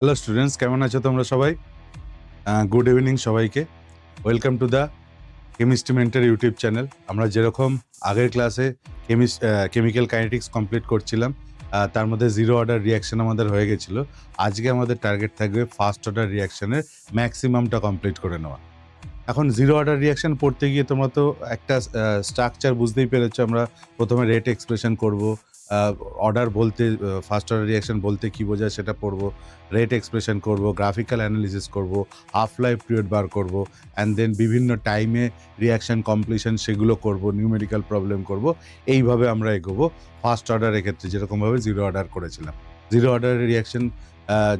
Hello students, কেমন আছো তোমরা সবাই? গুড ইভিনিং সবাইকে। Welcome to the chemistry mentor YouTube channel. আমরা যেরকম আগের ক্লাসে কেমিক্যাল কাইনেটিক্স কমপ্লিট করছিলাম, তার মধ্যে জিরো অর্ডার রিয়াকশন আমাদের হয়ে গেছিল। আজকে আমাদের টার্গেট থাকবে ফার্স্ট অর্ডার রিয়াকশনের ম্যাক্সিমামটা কমপ্লিট করে নেওয়া। এখন জিরো অর্ডার রিয়াকশন পড়তে গিয়ে তোমরা তো একটা স্ট্রাকচার বুঝতেই পেরেছো। আমরা প্রথমে রেট এক্সপ্রেশন করব, অর্ডার বলতে ফার্স্ট অর্ডার রিয়াকশন বলতে কী বোঝায় সেটা পড়বো, রেট এক্সপ্রেশন করব, গ্রাফিক্যাল অ্যানালিসিস করব, হাফ লাইফ পিরিয়ড বার করব, অ্যান্ড দেন বিভিন্ন টাইমে রিয়াকশন কমপ্লিশন সেগুলো করব, নিউমেরিক্যাল প্রবলেম করব। এইভাবে আমরা এগোবো ফার্স্ট অর্ডারের ক্ষেত্রে, যেরকমভাবে জিরো অর্ডার করেছিলাম। জিরো অর্ডারের রিয়াকশন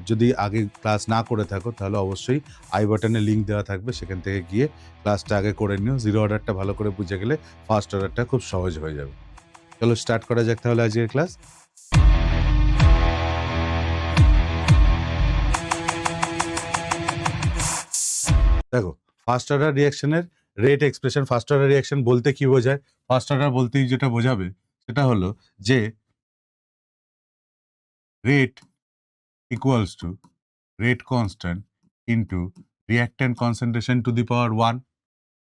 যদি আগে ক্লাস না করে থাকো তাহলে অবশ্যই আই বাটনে লিঙ্ক দেওয়া থাকবে, সেখান থেকে গিয়ে ক্লাসটা আগে করে নিও। জিরো অর্ডারটা ভালো করে বুঝে গেলে ফার্স্ট অর্ডারটা খুব সহজ হয়ে যাবে। চলো স্টার্ট করা যাক তাহলে আজকের ক্লাস। দেখো, ফার্স্ট অর্ডার রিয়াকশনের rate expression, first order reaction বলতে কি বোঝায়? ফার্স্ট অর্ডার বলতেই যেটা বোঝাবে সেটা হলো যে rate equals to rate constant into reactant concentration to the power 1।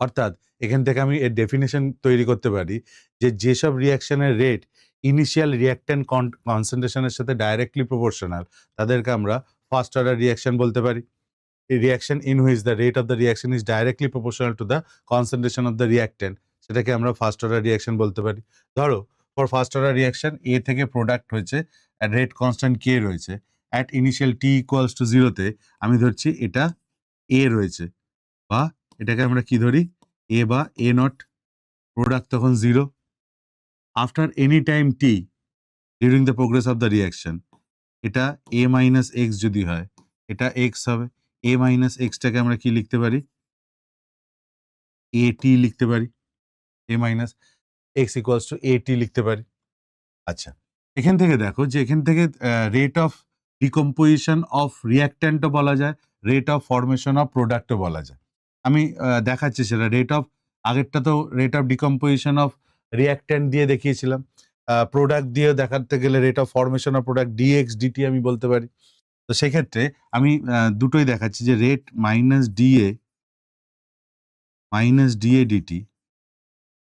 অর্থাৎ এখান থেকে আমি এর ডেফিনেশন তৈরি করতে পারি যে যেসব রিয়াকশনের রেট ইনিশিয়াল রিয়াক্ট্যান্ট কনসেন্ট্রেশনের সাথে ডাইরেক্টলি প্রপোর্শনাল, তাদেরকে আমরা ফার্স্ট অর্ডার রিয়াকশন বলতে পারি। A reaction in which the rate of the reaction is directly proportional to the concentration of the reactant, সেটাকে আমরা ফার্স্ট অর্ডার রিয়াকশন বলতে পারি। ধরো, ফর ফার্স্ট অর্ডার রিয়াকশন এ থেকে প্রোডাক্ট হয়েছে, অ্যাট রেট কনস্ট্যান্ট কে রয়েছে, at initial T equals two জিরোতে আমি ধরছি এটা এ রয়েছে, বা এটাকে আমরা কি ধরি, এ বা এ নট। প্রোডাক্ট তখন zero. After any time t during the progress of the reaction, এটা এ মাইনাস এক্স যদি হয়, এটা এক্স হবে। এ মাইনাস এক্সটাকে আমরা কি লিখতে পারি, এ টি লিখতে পারি। A minus x equals to a t লিখতে পারি। আচ্ছা, এখান থেকে দেখো যে এখান থেকে রেট অফ ডিকম্পোজিশন অফ রিয়াক্ট্যান্টও বলা যায়, রেট অফ ফরমেশন অফ প্রোডাক্টও বলা যায়। আমি দেখাচ্ছি সেটা। রেট অফ, আগেরটা তো rate of decomposition of reactant দিয়ে দেখিয়েছিলাম। প্রোডাক্ট দিয়ে দেখাতে গেলে rate of formation of product d x d t আমি বলতে পারি। তো সেক্ষেত্রে আমি দুটোই দেখাচ্ছি যে rate minus d A DT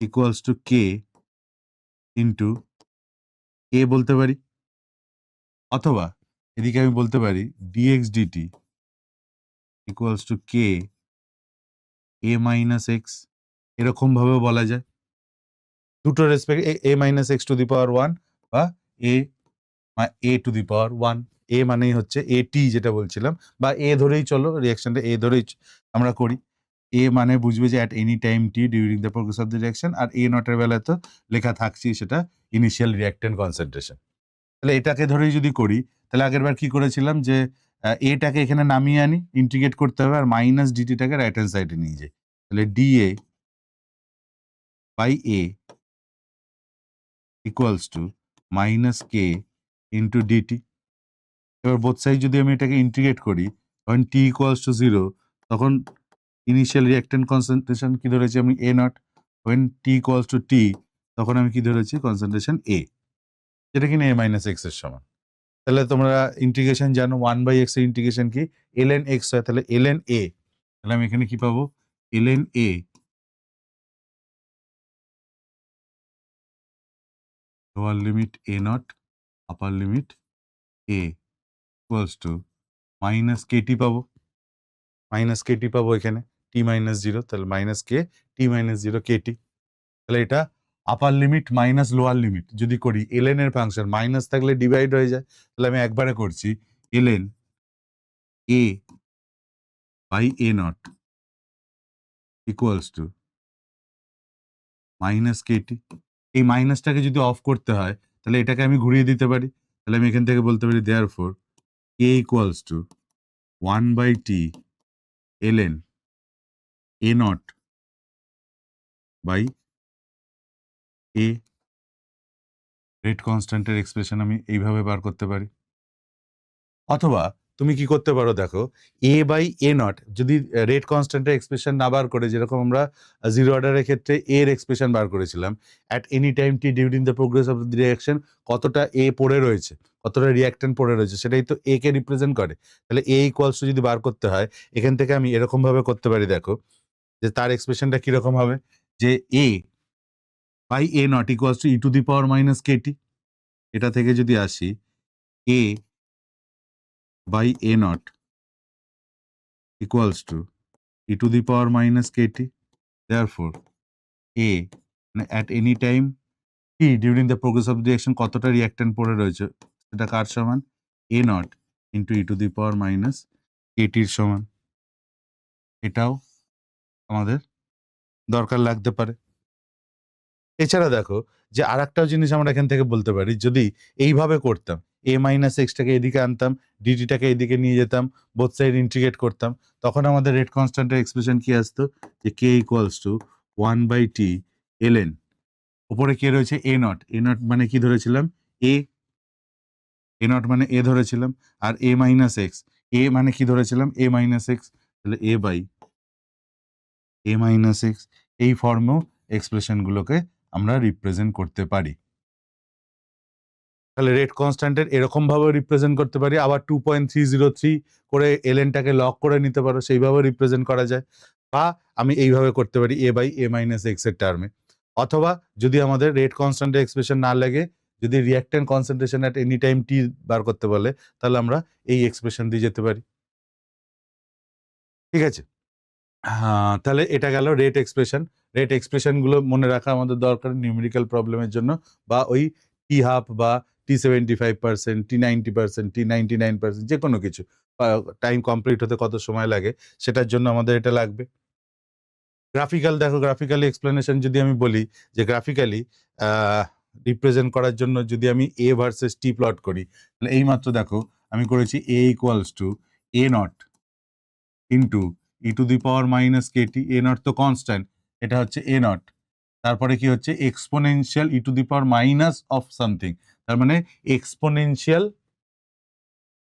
equals to k into A বলতে পারি, অথবা এদিকে আমি বলতে পারি dx dt equals to k A minus x, এরকমভাবেও বলা যায়। দুটো respect A minus x to the power 1 বা এ টু দি পাওয়ার 1। এ মানেই হচ্ছে এ টি যেটা বলছিলাম, বা এ ধরেই চলো, রিয়াকশনটা এ ধরেই আমরা করি। এ মানে বুঝবে যে at any time t during the progress of the reaction, আর এ নটের বেলায় তো লেখা থাকছেই সেটা ইনিশিয়াল রিয়াক্ট্যান্ট কনসেন্ট্রেশন। তাহলে এটাকে ধরেই যদি করি, তাহলে আগেরবার কি করেছিলাম যে এটাকে এখানে নামিয়ে আনি, ইন্টিগ্রেট করতে হবে, আর মাইনাস ডিটিটাকে রাইট হ্যান্ড সাইডে নিয়ে যাই। তাহলে dA by A equals to minus k into dt. এবার বোথ সাইড যদি আমি এটাকে ইন্টিগ্রেট করি, তখন টি ইকুয়ালস টু জিরো, তখন ইনিশিয়াল রিয়াক্ট্যান্ট কনসেন্ট্রেশন কি ধরেছি আমি, A naught. When t equals to t, তখন আমি কি ধরেছি, কনসেন্ট্রেশন এ, যেটা কিনা এ মাইনাস এক্স এর সমান। তাহলে তোমরা ইন্টিগ্রেশন জানো, 1/x এর ইন্টিগ্রেশন কি, ln x হয়। তাহলে ln a, তাহলে আমি এখানে কি পাবো, ln a lower limit a nought, upper limit a equals to minus k t পাবো। মাইনাস কেটি পাবো এখানে, টি মাইনাস জিরো, তাহলে minus k t minus zero k t. তাহলে এটা upper limit minus lower limit যদি করি, ln এর ফাংশন মাইনাস থাকলে ডিভাইড হয়ে যায়। তাহলে আমি একবারে করছি, ln a by a nought equals to minus k t. এই মাইনাসটাকে যদি অফ করতে হয়, তাহলে এটাকে আমি ঘুরিয়ে দিতে পারি। তাহলে আমি এখান থেকে বলতে পারি therefore k equals to 1/t ln a not by a। Rate কনস্ট্যান্টের এক্সপ্রেশন আমি এইভাবে বার করতে পারি। অথবা তুমি কি করতে পারো দেখো, এ বাই এ নট যদি রেট কনস্ট্যান্টের এক্সপ্রেশন না বার করে, যেরকম আমরা জিরো অর্ডারের ক্ষেত্রে এর এক্সপ্রেশন বার করেছিলাম, at any time t during the progress of the reaction কতটা এ পড়ে রয়েছে, কতটা রিয়াক্ট্যান্ট পড়ে রয়েছে, সেটাই তো এ কে রিপ্রেজেন্ট করে। তাহলে এ ইকুয়ালস টু যদি বার করতে হয়, এখান থেকে আমি এরকম ভাবে করতে পারি, দেখো যে তার এক্সপ্রেশনটা কিরকম হবে, যে A by A naught equals to e to the power minus kt. এটা থেকে যদি আসি, A by A naught equals to e to the power minus kt. Therefore, a at any time t during the progress of the reaction কতটা reactant পড়ে রয়েছে, সেটা কার সমান, a naught into e to the power minus কেটির সমান। এটাও আমাদের দরকার লাগতে পারে। এছাড়া দেখো যে আর একটাও জিনিস আমরা এখান থেকে বলতে পারি, যদি এইভাবে করতাম, এ মাইনাস এক্সটাকে এদিকে আনতাম, ডিটিটাকে এদিকে নিয়ে যেতাম, বোথ সাইড ইন্টিগ্রেট করতাম, তখন আমাদের রেট কনস্ট্যান্টের এক্সপ্রেশন কি আসতো, যে কে ইকুয়ালস টু 1/t ln, উপরে কে রয়েছে এ নট, এ নট মানে কি ধরেছিলাম, এ নট মানে এ ধরেছিলাম, আর এ মাইনাস এক্স, এ মানে কি ধরেছিলাম, এ মাইনাস এক্স, তাহলে এ বাই এ মাইনাস এক্স। এই ফর্মেও এক্সপ্রেশনগুলোকে আমরা রিপ্রেজেন্ট করতে পারি। তাহলে রেট কনস্ট্যান্টের এরকম ভাবে রিপ্রেজেন্ট করতে পারি, আবার 2.303 করে এলএনটাকে লক করে নিতে পারো, সেইভাবে রিপ্রেজেন্ট করা যায়, বা আমি এইভাবে করতে পারি এ বাই এ মাইনাস এক্স এর টার্মে। অথবা যদি আমাদের রেট কনস্ট্যান্টের এক্সপ্রেশন না লাগে, যদি reactant concentration at any time t বার করতে বলে, তাহলে আমরা এই এক্সপ্রেশন দিয়ে যেতে পারি। ঠিক আছে, হ্যাঁ, তাহলে এটা গেল রেট এক্সপ্রেশন। রেট এক্সপ্রেশনগুলো মনে রাখা আমাদের দরকার নিউমেরিক্যাল প্রবলেমের জন্য, বা ওই টি হাফ বা টি 75%, টি 90%, টি 99%, যে কোনো কিছু টাইম কমপ্লিট হতে কত সময় লাগে, সেটার জন্য আমাদের এটা লাগবে। গ্রাফিক্যাল দেখো, গ্রাফিক্যালি এক্সপ্লেনেশন যদি আমি বলি, যে গ্রাফিক্যালি রিপ্রেজেন্ট করার জন্য যদি আমি এ ভার্সেস টি প্লট করি, তাহলে এইমাত্র দেখো আমি করেছি A equals to A naught into e to the power minus kt, A naught তো কনস্ট্যান্ট, এটা হচ্ছে এ নট, তারপরে কি হচ্ছে exponential e to the power minus of something, তার মানে এক্সপোনেনশিয়াল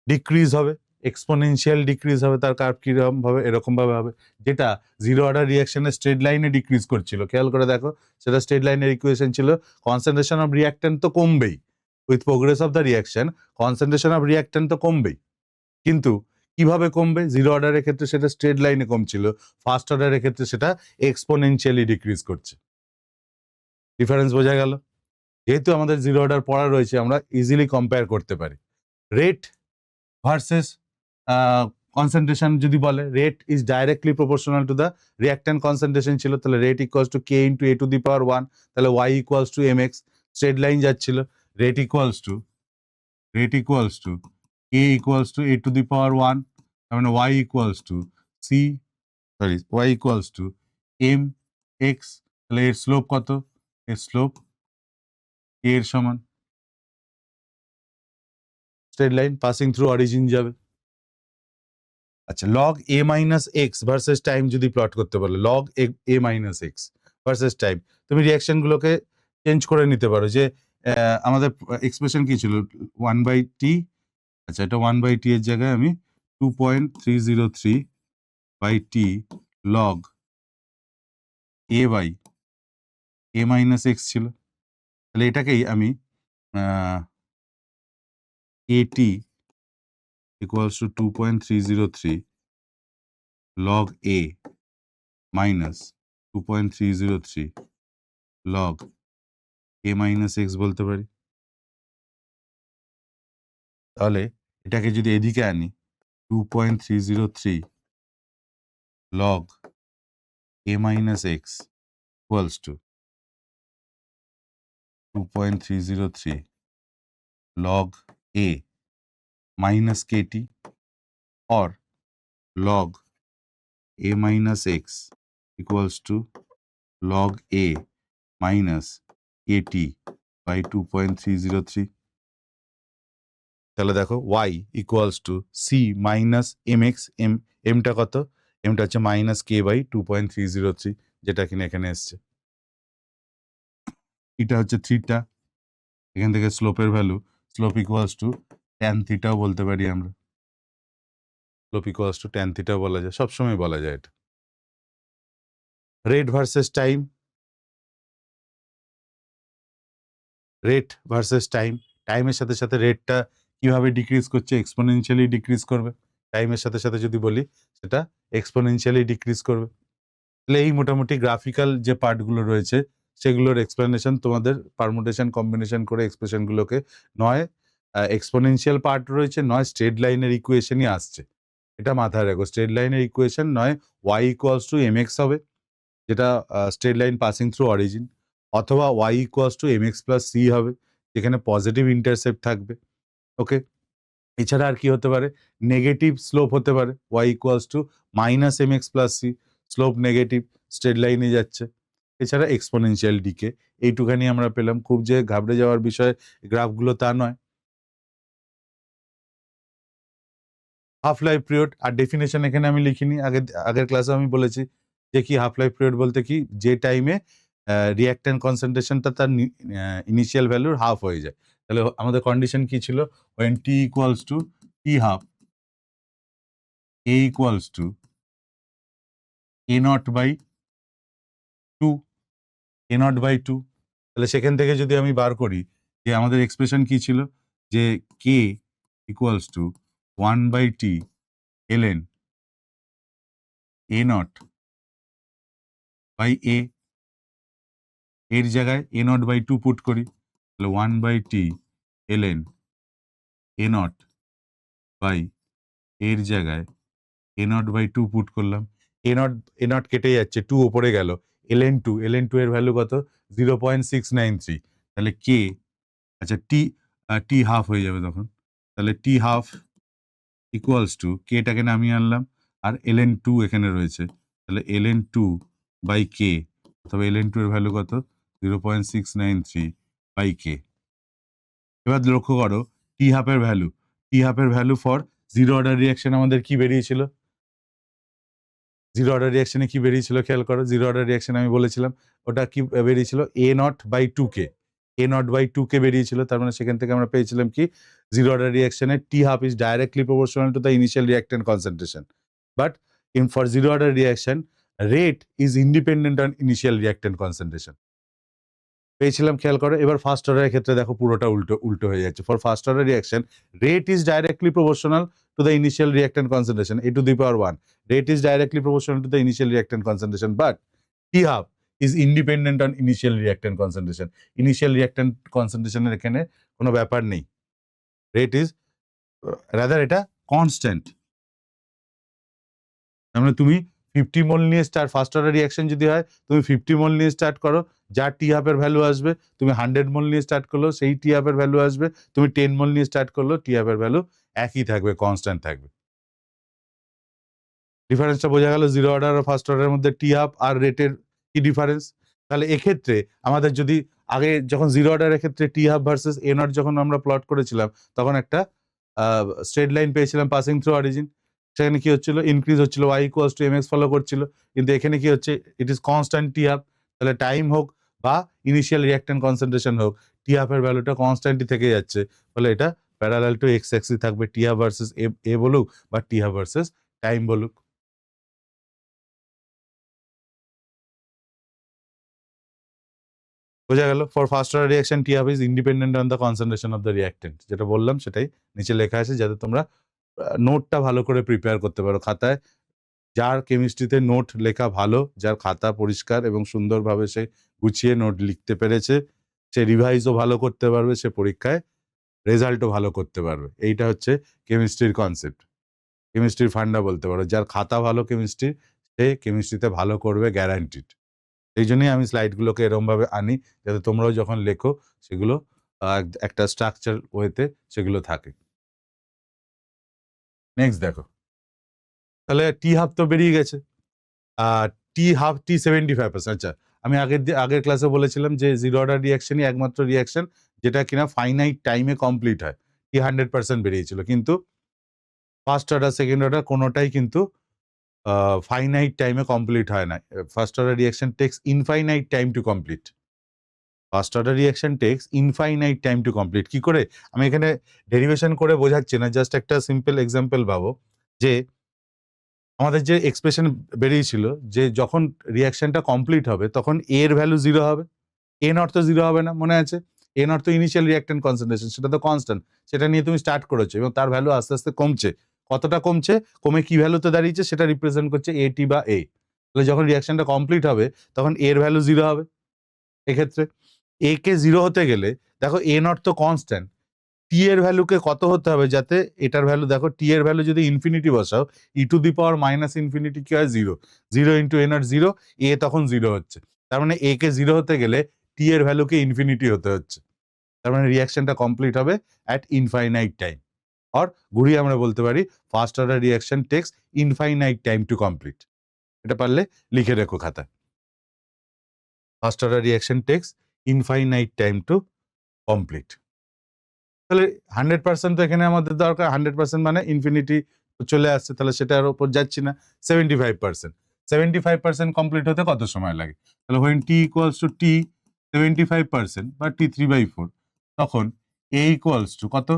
ডিক্রিজ হবে, এক্সপোনেনশিয়াল ডিক্রিজ হবে, তার কার্ভ কিরকম ভাবে, এরকম ভাবে হবে, যেটা জিরো অর্ডার রিয়াকশনের স্ট্রেট লাইনে ডিক্রিজ করছিল, খেয়াল করে দেখো, সেটা স্ট্রেট লাইনের ইকুয়েশন ছিল, কনসেন্ট্রেশন অফ রিয়াক্ট্যান্ট তো কমবেই, with progress of the reaction concentration of reactant তো কমবেই, কিন্তু কিভাবে কমবে, জিরো অর্ডারের ক্ষেত্রে সেটা স্ট্রেট লাইনে কমছিল, ফার্স্ট অর্ডারের ক্ষেত্রে সেটা এক্সপোনেনশিয়ালি ডিক্রিজ করছে। ডিফারেন্স বোঝা গেল? যেহেতু আমাদের জিরো অর্ডার পড়া রয়েছে, আমরা ইজিলি কম্পেয়ার করতে পারি। রেট ভার্সেস কনসেন্ট্রেশন যদি বলে, rate is directly proportional to the reactant concentration ছিল, তাহলে rate equals to k into A to the power 1, তাহলে y equals to m x, straight line যাচ্ছিল, rate equals to k equals to A to the power 1, তার মানে y equals to y equals to m x, তাহলে এর slope কত, এর slope k এর সমান, straight line passing through origin যাবে। আচ্ছা, log a minus x versus time যদি প্লট করতে বলে, log a minus x versus time, তুমি রিয়াকশন গুলোকে চেঞ্জ করে নিতে পারো, যে আমাদের এক্সপ্রেশন কি ছিল, 1/t, আচ্ছা এটা 1/t এর জায়গায় আমি 2.303/t log a by a minus x ছিল, তাহলে এটাকেই আমি এটি equals to 2.303 log a minus 2.303 log a minus x বলতে পারি। তাহলে এটাকে যদি এদিকে আনি, 2.303 log a minus x equals to 2.303 log a minus kt, or log a minus x equals to log a minus kt by 2.303। তাহলে দেখো y equals to c minus mx, mটা কত, mটা হচ্ছে মাইনাস কে বাই 2.303, যেটা কিনা এখানে এসছে, এটা হচ্ছে থিটা, এখান থেকে স্লোপের value, slope equals to tan থিটাও বলতে পারি আমরা। Slope equals to tan theta বলা যায়, সবসময় বলা যায় এটা। Rate versus time, rate versus time, টাইমের সাথে সাথে রেটটা কিভাবে ডিক্রিজ করছে, এক্সপোনেনশিয়ালি ডিক্রিজ করবে। টাইমের সাথে সাথে যদি বলি সেটা এক্সপোনেনশিয়ালি ডিক্রিজ করবে। তাহলে এই মোটামুটি গ্রাফিক্যাল যে পার্টগুলো রয়েছে সেগুলোর এক্সপ্লেনেশন তোমাদের পারমুটেশন কম্বিনেশন করে এক্সপ্রেশনগুলোকে নয় এক্সপোনেনশিয়াল পার্ট রয়েছে, নয় স্ট্রেট লাইনের ইকুয়েশনই আসছে, এটা মাথায় রাখো। স্ট্রেট লাইনের ইকুয়েশন নয় y equals to m x হবে, যেটা straight line passing through origin, অথবা y equals to m x plus c হবে, যেখানে পজিটিভ ইন্টারসেপ্ট থাকবে। ওকে, এছাড়া আর কি হতে পারে, নেগেটিভ স্লোপ হতে পারে, y equals to minus m x plus c, slope negative, straight লাইনে যাচ্ছে। এছাড়া এক্সপোনেনশিয়াল ডিকে, এইটুখানি আমরা পেলাম, খুব যে ঘাবড়ে যাওয়ার বিষয় গ্রাফগুলো তা নয়। হাফ লাইফ পিরিয়ড আর ডেফিনেশন এখানে আমি লিখিনি, আগের ক্লাসে আমি বলেছি যে কি হাফ লাইফ পিরিয়ড বলতে কি, যে টাইমে রিঅ্যাক্ট্যান্ট কনসেন্ট্রেশনটা তার ইনিশিয়াল ভ্যালুর হাফ হয়ে যায়। তাহলে আমাদের কন্ডিশন কি ছিল, when t equals to t half a equals to a naught by 2, a naught by 2। তাহলে সেখান থেকে যদি আমি বার করি যে আমাদের এক্সপ্রেশন কি ছিল, যে k equals to 1 by t ln a naught by a, এর জায়গায় a naught by 2 পুট করি, তাহলে 1 by t ln a naught by এর জায়গায় a naught by 2 পুট করলাম, a naught কেটে যাচ্ছে, 2 উপরে গেল, ln 2 এর ভ্যালু কত, 0.693। তাহলে k, আচ্ছা t হাফ হয়ে যাবে তখন, তাহলে t হাফ ইকুয়ালস টু, কেটাকে নামিয়ে আনলাম আর ln 2 এখানে রয়েছে, তাহলে ln 2 বাই k, অথবা ln 2 এর ভ্যালু কত, 0.693 বাই k। এবার লক্ষ্য করো টি হাফের value for zero order reaction আমাদের কি বেরিয়েছিল, জিরো অর্ডার রিয়াকশনে কি বেরিয়েছিল খেয়াল করো, জিরো অর্ডার রিয়াকশন আমি বলেছিলাম ওটা কি বেরিয়েছিল, a naught by 2k, a naught by 2k বেরিয়েছিল। তার মানে সেখান থেকে আমরা পেয়েছিলাম কি, জিরো অর্ডার রিয়াকশনে t half is directly proportional to the initial reactant concentration, but for zero order reaction rate is independent on initial reactant concentration পেয়েছিলাম, খেয়াল করো। এবার ফার্স্ট অর্ডারের ক্ষেত্রে দেখো পুরোটা উল্টো হয়ে যাচ্ছে। For first order reaction rate is directly proportional to the initial reactant concentration, a to the power 1. Rate is directly proportional to the initial reactant concentration, but T half is independent on initial reactant concentration. Initial reactant concentration এর এখানে কোনো ব্যাপার নেই, rate is rather এটা constant। তার মানে তুমি 50 মোল নিয়ে স্টার্ট, ফার্স্ট অর্ডার রিঅ্যাকশন যদি হয় তুমি 50 মোল নিয়ে স্টার্ট করো, যার টি হাফের ভ্যালু আসবে, তুমি 100 মোল নিয়ে স্টার্ট করলো সেই টি হাফের ভ্যালু আসবে, তুমি 10 মোল নিয়ে স্টার্ট করলো টি হাফের ভ্যালু একই থাকবে, কনস্ট্যান্ট থাকবে। ডিফারেন্সটা বোঝা গেল, জিরো অর্ডার আর ফার্স্ট অর্ডারের মধ্যে টি হাফ আর রেটের কি ডিফারেন্স। তাহলে এক্ষেত্রে আমাদের যদি আগে যখন জিরো অর্ডারের ক্ষেত্রে t half versus a nought যখন আমরা প্লট করেছিলাম, তখন একটা স্ট্রেট লাইন পেয়েছিলাম পাসিং থ্রু অরিজিন, সেখানে কি হচ্ছিল, ইনক্রিজ হচ্ছিল, y equals to m x follow করছিল, কিন্তু এখানে কি হচ্ছে, it is constant t half. তাহলে টাইম হোক বা ইনিশিয়াল রিঅ্যাক্ট্যান্ট কনসেন্ট্রেশন হোক, টি হাফের ভ্যালুটা কনস্ট্যান্টই থেকে যাচ্ছে, ফলে এটা প্যারালাল টু এক্স অ্যাক্সিস থাকবে, টি হাফ ভার্সেস এ বলুক বা টি হাফ ভার্সেস টাইম বলুক। বোঝা গেল, for first order reaction t half is independent on the concentration of the reactant, যেটা বললাম সেটাই নিচে লেখা আছে, যাতে তোমরা নোটটা ভালো করে প্রিপেয়ার করতে পারো খাতায়। যার কেমিস্ট্রিতে নোট লেখা ভালো, যার খাতা পরিষ্কার এবং সুন্দরভাবে সে গুছিয়ে নোট লিখতে পেরেছে, সে রিভাইজও ভালো করতে পারবে, সে পরীক্ষায় রেজাল্টও ভালো করতে পারবে। এইটা হচ্ছে কেমিস্ট্রির কনসেপ্ট, কেমিস্ট্রির ফান্ডা বলতে পারো। যার খাতা ভালো কেমিস্ট্রি, সে কেমিস্ট্রিতে ভালো করবে গ্যারান্টিড। এই জন্যই আমি স্লাইডগুলোকে এরমভাবে আনি, যাতে তোমরাও যখন লেখো সেগুলো একটা স্ট্রাকচার ওয়েতে সেগুলো থাকে। নেক্সট দেখো, তাহলে টি হাফ তো বেরিয়ে গেছে, টি হাফ টি 75%। আচ্ছা, আমি আগের ক্লাসে বলেছিলাম যে জিরো অর্ডার রিঅ্যাকশনই একমাত্র রিঅ্যাকশন যেটা কিনা ফাইনাইট টাইমে কমপ্লিট হয়, টি 100% বেরিয়েছিল, কিন্তু ফার্স্ট অর্ডার সেকেন্ড অর্ডার কোনোটাই কিন্তু ফাইনাইট টাইমে কমপ্লিট হয় না। First order reaction takes infinite time to complete, first order reaction takes infinite time to complete. কি করে, আমি এখানে ডেরিভেশন করে বোঝাচ্ছি না, জাস্ট একটা সিম্পল এক্সাম্পল ভাবো, যে আমাদের যে এক্সপ্রেশন বেরিয়েছিল যে যখন রিয়াকশনটা কমপ্লিট হবে তখন এ এর ভ্যালু 0 হবে, এ নট তো 0 হবে না, মনে আছে? এ নট তো ইনিশিয়াল রিঅ্যাকট্যান্ট কনসেন্ট্রেশন, সেটা তো কনস্ট্যান্ট, সেটা নিয়ে তুমি স্টার্ট করেছো এবং তার ভ্যালু আস্তে আস্তে কমছে। কতটা কমছে, কমে কি ভ্যালুতে দাঁড়িয়েছে সেটা রিপ্রেজেন্ট করছে এটি বা এ। তাহলে যখন রিঅ্যাকশনটা কমপ্লিট হবে তখন এর ভ্যালু 0 হবে। এক্ষেত্রে এ কে 0 হতে গেলে দেখো এ নট তো কনস্ট্যান্ট, টি এর ভ্যালুকে কত হতে হবে যাতে এটার ভ্যালু, দেখো টি এর ভ্যালু যদি ইনফিনিটি বসাও, e to the power minus infinity কি হয়, 0, 0 ইন্টু এ নট 0, এ তখন 0 হচ্ছে। তার মানে এ কে 0 হতে গেলে টি এর ভ্যালুকে ইনফিনিটি হতে হচ্ছে। তার মানে রিয়াকশনটা কমপ্লিট হবে অ্যাট ইনফাইনাইট টাইম, অর ঘুরিয়ে আমরা বলতে পারি first order reaction takes infinite time to complete. এটা পারলে লিখে রেখো খাতায়, first order reaction takes infinite time to complete. তাহলে 100% তো এখানে আমাদের দরকার, 100% মানে ইনফিনিটি চলে আসছে, তাহলে সেটার উপর যাচ্ছি না। 75% কমপ্লিট হতে কত সময় লাগে? তাহলে when t equals to t 75% বা t3/4, তখন a equals to কত?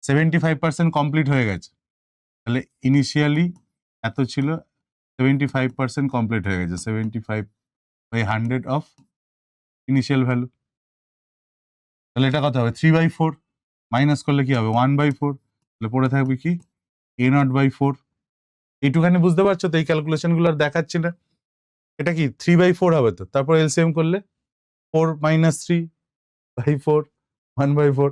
75% কমপ্লিট হয়ে গেছে, তাহলে ইনিশিয়ালি এত ছিল, 75% কমপ্লিট হয়ে গেছে, 75/100 অফ ইনিশিয়াল ভ্যালু। তাহলে এটা কত হবে? 3/4 মাইনাস করলে কি হবে? 1/4, তাহলে পড়ে থাকবে কি? a0/4। এইটুখানি বুঝতে পারছো তো? এই ক্যালকুলেশনগুলো আর দেখাচ্ছি না। এটা কি 3/4 হবে তো, তারপর এলসিএম করলে 4 মাইনাস 3/4 1/4,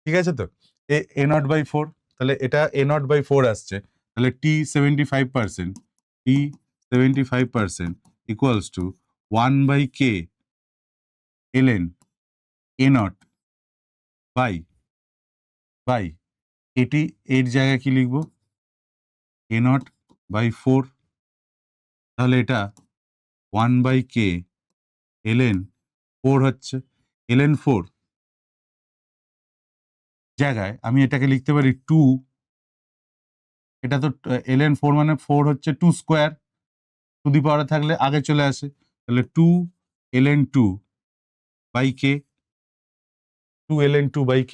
ঠিক আছে তো? a0/4, তাহলে এটা a0/4 আসছে, তাহলে t 75% equals to 1/k ln a0 by a t, এর জায়গায় কি লিখবো? a0/4, তাহলে এটা 1/k ln 4 হচ্ছে, ln 4 জায়গায় আমি এটাকে লিখতে পারি 2, এটা তো ln 4 মানে 4 হচ্ছে 2 স্কোয়ার, টু দি পাওয়ারে থাকলে আগে চলে আসে, তাহলে 2 ln 2/k, 2 ln 2/k,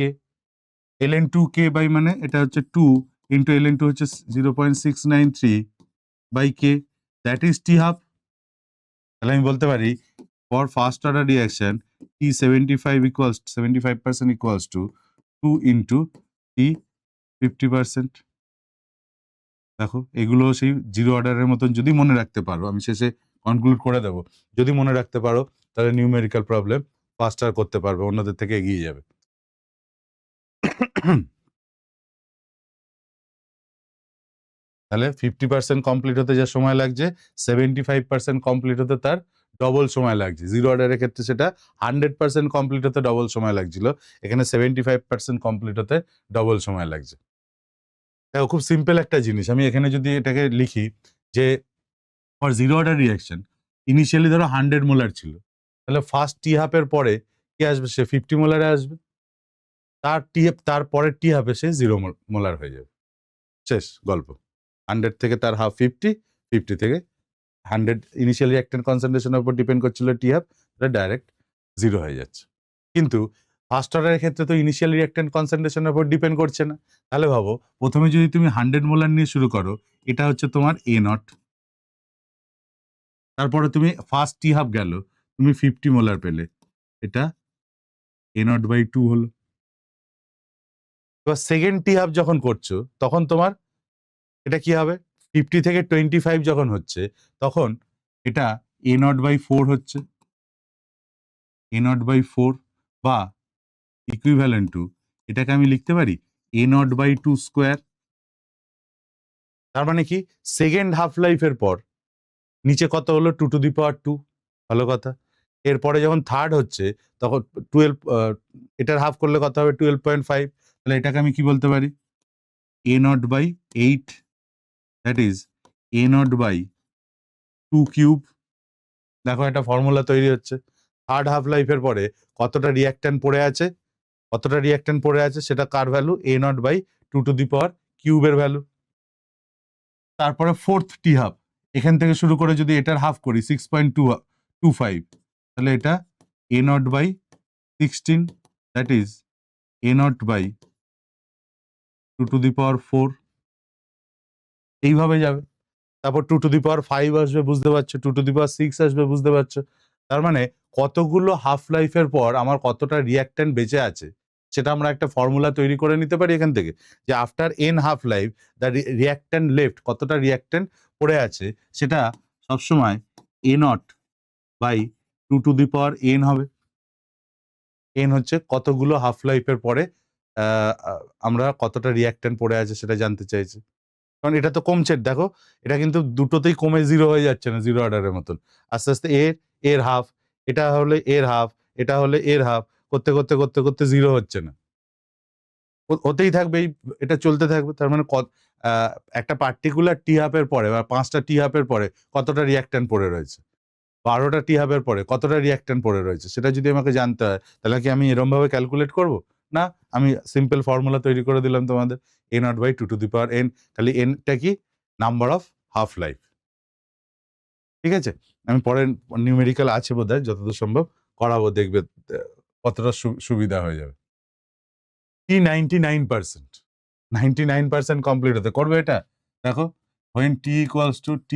ln 2k by মানে এটা হচ্ছে 2 ইন্টু ln 2 হচ্ছে 0.693/k, that is t half. তাহলে আমি বলতে পারি for first order reaction t 75% equals two 2 into t 50%। দেখো এগুলো সেই জিরো অর্ডারের মতন যদি মনে রাখতে পারো, আমি শেষে কনক্লুড করে দেবো, যদি মনে রাখতে পারো তাহলে নিউমেরিক্যাল প্রবলেম ফাস্টার করতে পারবে, অন্যদের থেকে এগিয়ে যাবে। তাহলে 50% কমপ্লিট হতে যা সময় লাগছে, 75% কমপ্লিট হতে তার ডবল সময় লাগছে। জিরো অর্ডারের ক্ষেত্রে সেটা 100% কমপ্লিট হতে ডবল সময় লাগছিল, এখানে 75% কমপ্লিট হতে ডবল সময় লাগছে। দেখো খুব সিম্পল একটা জিনিস, আমি এখানে যদি এটাকে লিখি যে for zero order reaction initially ধরো 100 মোলার ছিল, তাহলে ফার্স্ট টি হাফের পরে কি আসবে? সে 50 মোলারে আসবে, তার পরের টি হাফে সে 0 মোলার হয়ে যাবে, শেষ গল্প। 100 থেকে তার হাফ 50, 50 থেকে 100 ইনিশিয়াল রিঅ্যাকট্যান্ট কনসেন্ট্রেশনের উপর ডিপেন্ড করছিল টি হাফ, এটা ডাইরেক্ট 0 হয়ে যাচ্ছে। কিন্তু ফার্স্ট অর্ডারের ক্ষেত্রে তো ইনিশিয়াল রিঅ্যাকট্যান্ট কনসেন্ট্রেশনের উপর ডিপেন্ড করছে না। তাহলে ভাবো প্রথমে যদি তুমি 100 মোলার নিয়ে শুরু করো, এটা হচ্ছে তোমার এ নট, তারপরে তুমি ফার্স্ট টি হাফ গেল, তুমি 50 মোলার পেলে, এটা a0/2 হলো। এবার সেকেন্ড টি হাফ যখন করছো তখন তোমার এটা কি হবে? 50 থেকে 25 যখন হচ্ছে তখন এটা a0/4 হচ্ছে, a0/4 বা ইকুইভ্যালেন্ট টু, এটাকে আমি লিখতে পারি a0/2 স্কোয়ার। তার মানে কি সেকেন্ড হাফ লাইফের পর নিচে কত হলো? 2 টু দি পাওয়ার 2, ভালো কথা। এরপরে যখন থার্ড হচ্ছে তখন 12, এটার হাফ করলে কত হবে? 12.5, তাহলে এটাকে আমি কি বলতে পারি? a0/8, that is a0/2 cube. দেখো একটা ফর্মুলা তৈরি হচ্ছে, থার্ড হাফ লাইফের পরে কতটা রিঅ্যাকট্যান্ট পড়ে আছে, সেটা কার ভ্যালু? a0/2 টু দি পাওয়ার কিউবের ভ্যালু। তারপরে ফোর্থ টি হাফ, এখান থেকে শুরু করে যদি এটার হাফ করি 6.25, তাহলে এটা a0/16, that is a0/2 to the power 4। এইভাবে যাবে। তারপর 2 টু দি পাওয়ার 5 আসবে, বুঝতে পারছো, 2 টু দি পাওয়ার 6 আসবে, বুঝতে পারছো। তার মানে কতগুলো হাফ লাইফের পর আমার কতটা রিঅ্যাক্ট্যান্ট বেঁচে আছে সেটা আমরা একটা ফর্মুলা তৈরি করে নিতে পারি এখান থেকে, যে after n half life the reactant left, কতটা রিঅ্যাক্ট্যান্ট পড়ে আছে সেটা সবসময় a not by 2 to the power n হবে। n হচ্ছে কতগুলো হাফ লাইফের পরে আমরা কতটা রিঅ্যাক্ট্যান্ট পড়ে আছে সেটা জানতে চাইছি। কারণ এটা তো কমছে, দেখো এটা কিন্তু দুটোতেই কমে জিরো হয়ে যাচ্ছে না, জিরো অর্ডারের মতন। আস্তে আস্তে এর হাফ, এটা হলে এর হাফ, এটা হলে এর হাফ, করতে করতে করতে করতে জিরো হচ্ছে না, হতেই থাকবে, এটা চলতে থাকবে। তার মানে একটা পার্টিকুলার টি হাফের পরে বা 5টা টি হাফের পরে কতটা রিঅ্যাক্ট্যান্ট পড়ে রয়েছে, 12টা টি হাফের পরে কতটা রিঅ্যাক্ট্যান্ট পড়ে রয়েছে সেটা যদি আমাকে জানতে হয়, তাহলে কি আমি এরম ভাবে ক্যালকুলেট করব? না, আমি সিম্পল ফর্মুলা তৈরি করে দিলাম তোমাদের, a not by 2 to the power n। খালি nটা কি? Number of half life. ঠিক আছে, আমি পরে নিউমেরিক্যাল আছে বোধহয়, যতদূর সম্ভব করাবো, দেখবে কতটা সুবিধা হয়ে যাবে। কি 99%, 99% কমপ্লিট হতে করবে এটা। দেখো when t equals to t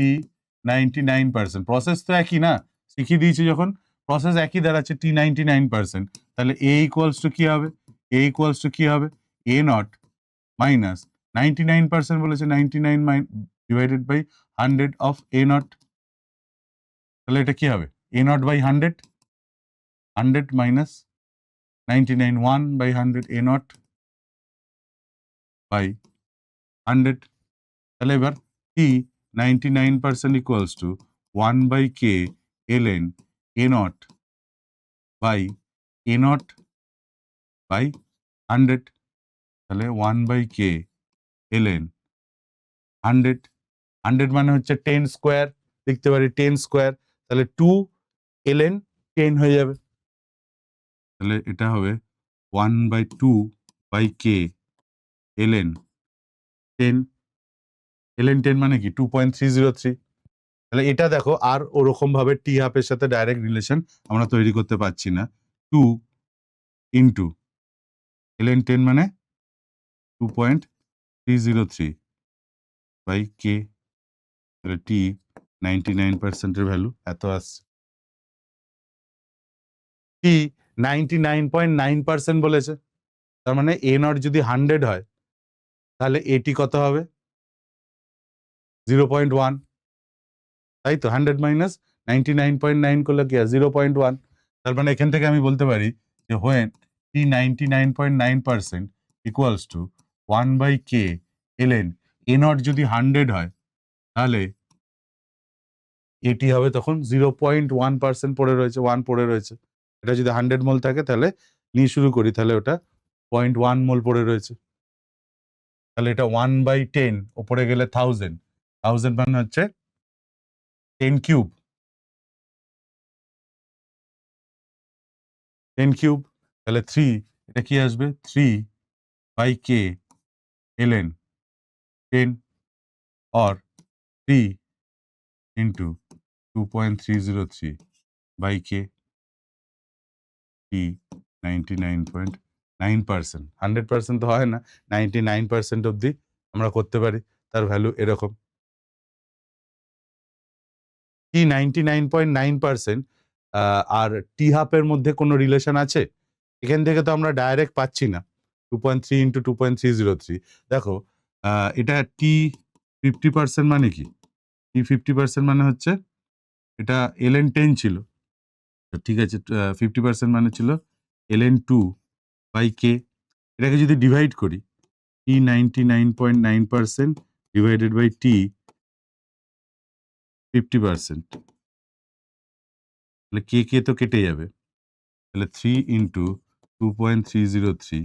99%, process তো একই না, শিখিয়ে দিয়েছি যখন, প্রসেস একই দাঁড়াচ্ছে t 99%, তাহলে a equals to কি হবে? a equals to কি হবে? a নট মাইনাস 99% বলেছে, 99 divided by 100 of a not. তাহলে এটা কি হবে? a not by 100, 100 minus 99, 1 by 100 a not by 100। তাহলে এবার t 99% equals to 1 by k ln a not by a not by 100। তাহলে 1 বাই k ln 100, 100 মানে হচ্ছে 10 স্কোয়ার, লিখতে পারি 10 স্কোয়ার, তাহলে 2 ln 10 হয়ে যাবে। তাহলে এটা হবে 1 by 2 by k ln 10, ln 10 মানে কি 2.303। তাহলে এটা দেখো, আর ওরকম ভাবে টি হাফের সাথে ডাইরেক্ট রিলেশন আমরা তৈরি করতে পারছি না। 2 ইন্টু ln 10 মানে 2.303 বাই কে, তাহলে টি 99%-এর ভ্যালু এত আসছে। টি 99.9% বলেছে, তার মানে এ নট যদি 100 হয় তাহলে এটি কত হবে? 0.1, তাই তো। 100 মাইনাস 99.9 করলে কি হয়? 0.1। তার মানে এখান থেকে আমি বলতে পারি যে when t 99.9% equals to 1 by k ln a not যদি 100 হয় তাহলে এটি হবে তখন 0.1% পড়ে রয়েছে, 1 পড়ে রয়েছে। এটা যদি 100 মোল থাকে তাহলে নিয়ে শুরু করি, তাহলে ওটা 0.1 মোল পড়ে রয়েছে। তাহলে এটা 1 by 10, ওপরে গেলে 1000, 1000 মানে হচ্ছে 10 কিউব, 10 কিউব, তাহলে 3, এটা কি আসবে? 3 by k ln 10 or 3 into 2.303 by k t 99.9%। 100% তো হয় না, 99% অবধি আমরা করতে পারি, তার ভ্যালু এরকম। কি 99.9% আর টি হাফের মধ্যে কোনো রিলেশন আছে? এখান থেকে তো আমরা ডাইরেক্ট পাচ্ছি না। 2.3 ইন্টু 2.303, দেখো এটা টি 50% মানে কি? টি 50% মানে হচ্ছে এটা ln 10 ছিল, ঠিক আছে, 50% মানে ছিল ln 2 বাই কে। এটাকে যদি ডিভাইড করি, টি 99.9% ডিভাইডেড বাই টি 50%, তাহলে কে কে তো কেটে যাবে, তাহলে 3 ইন্টু 2.303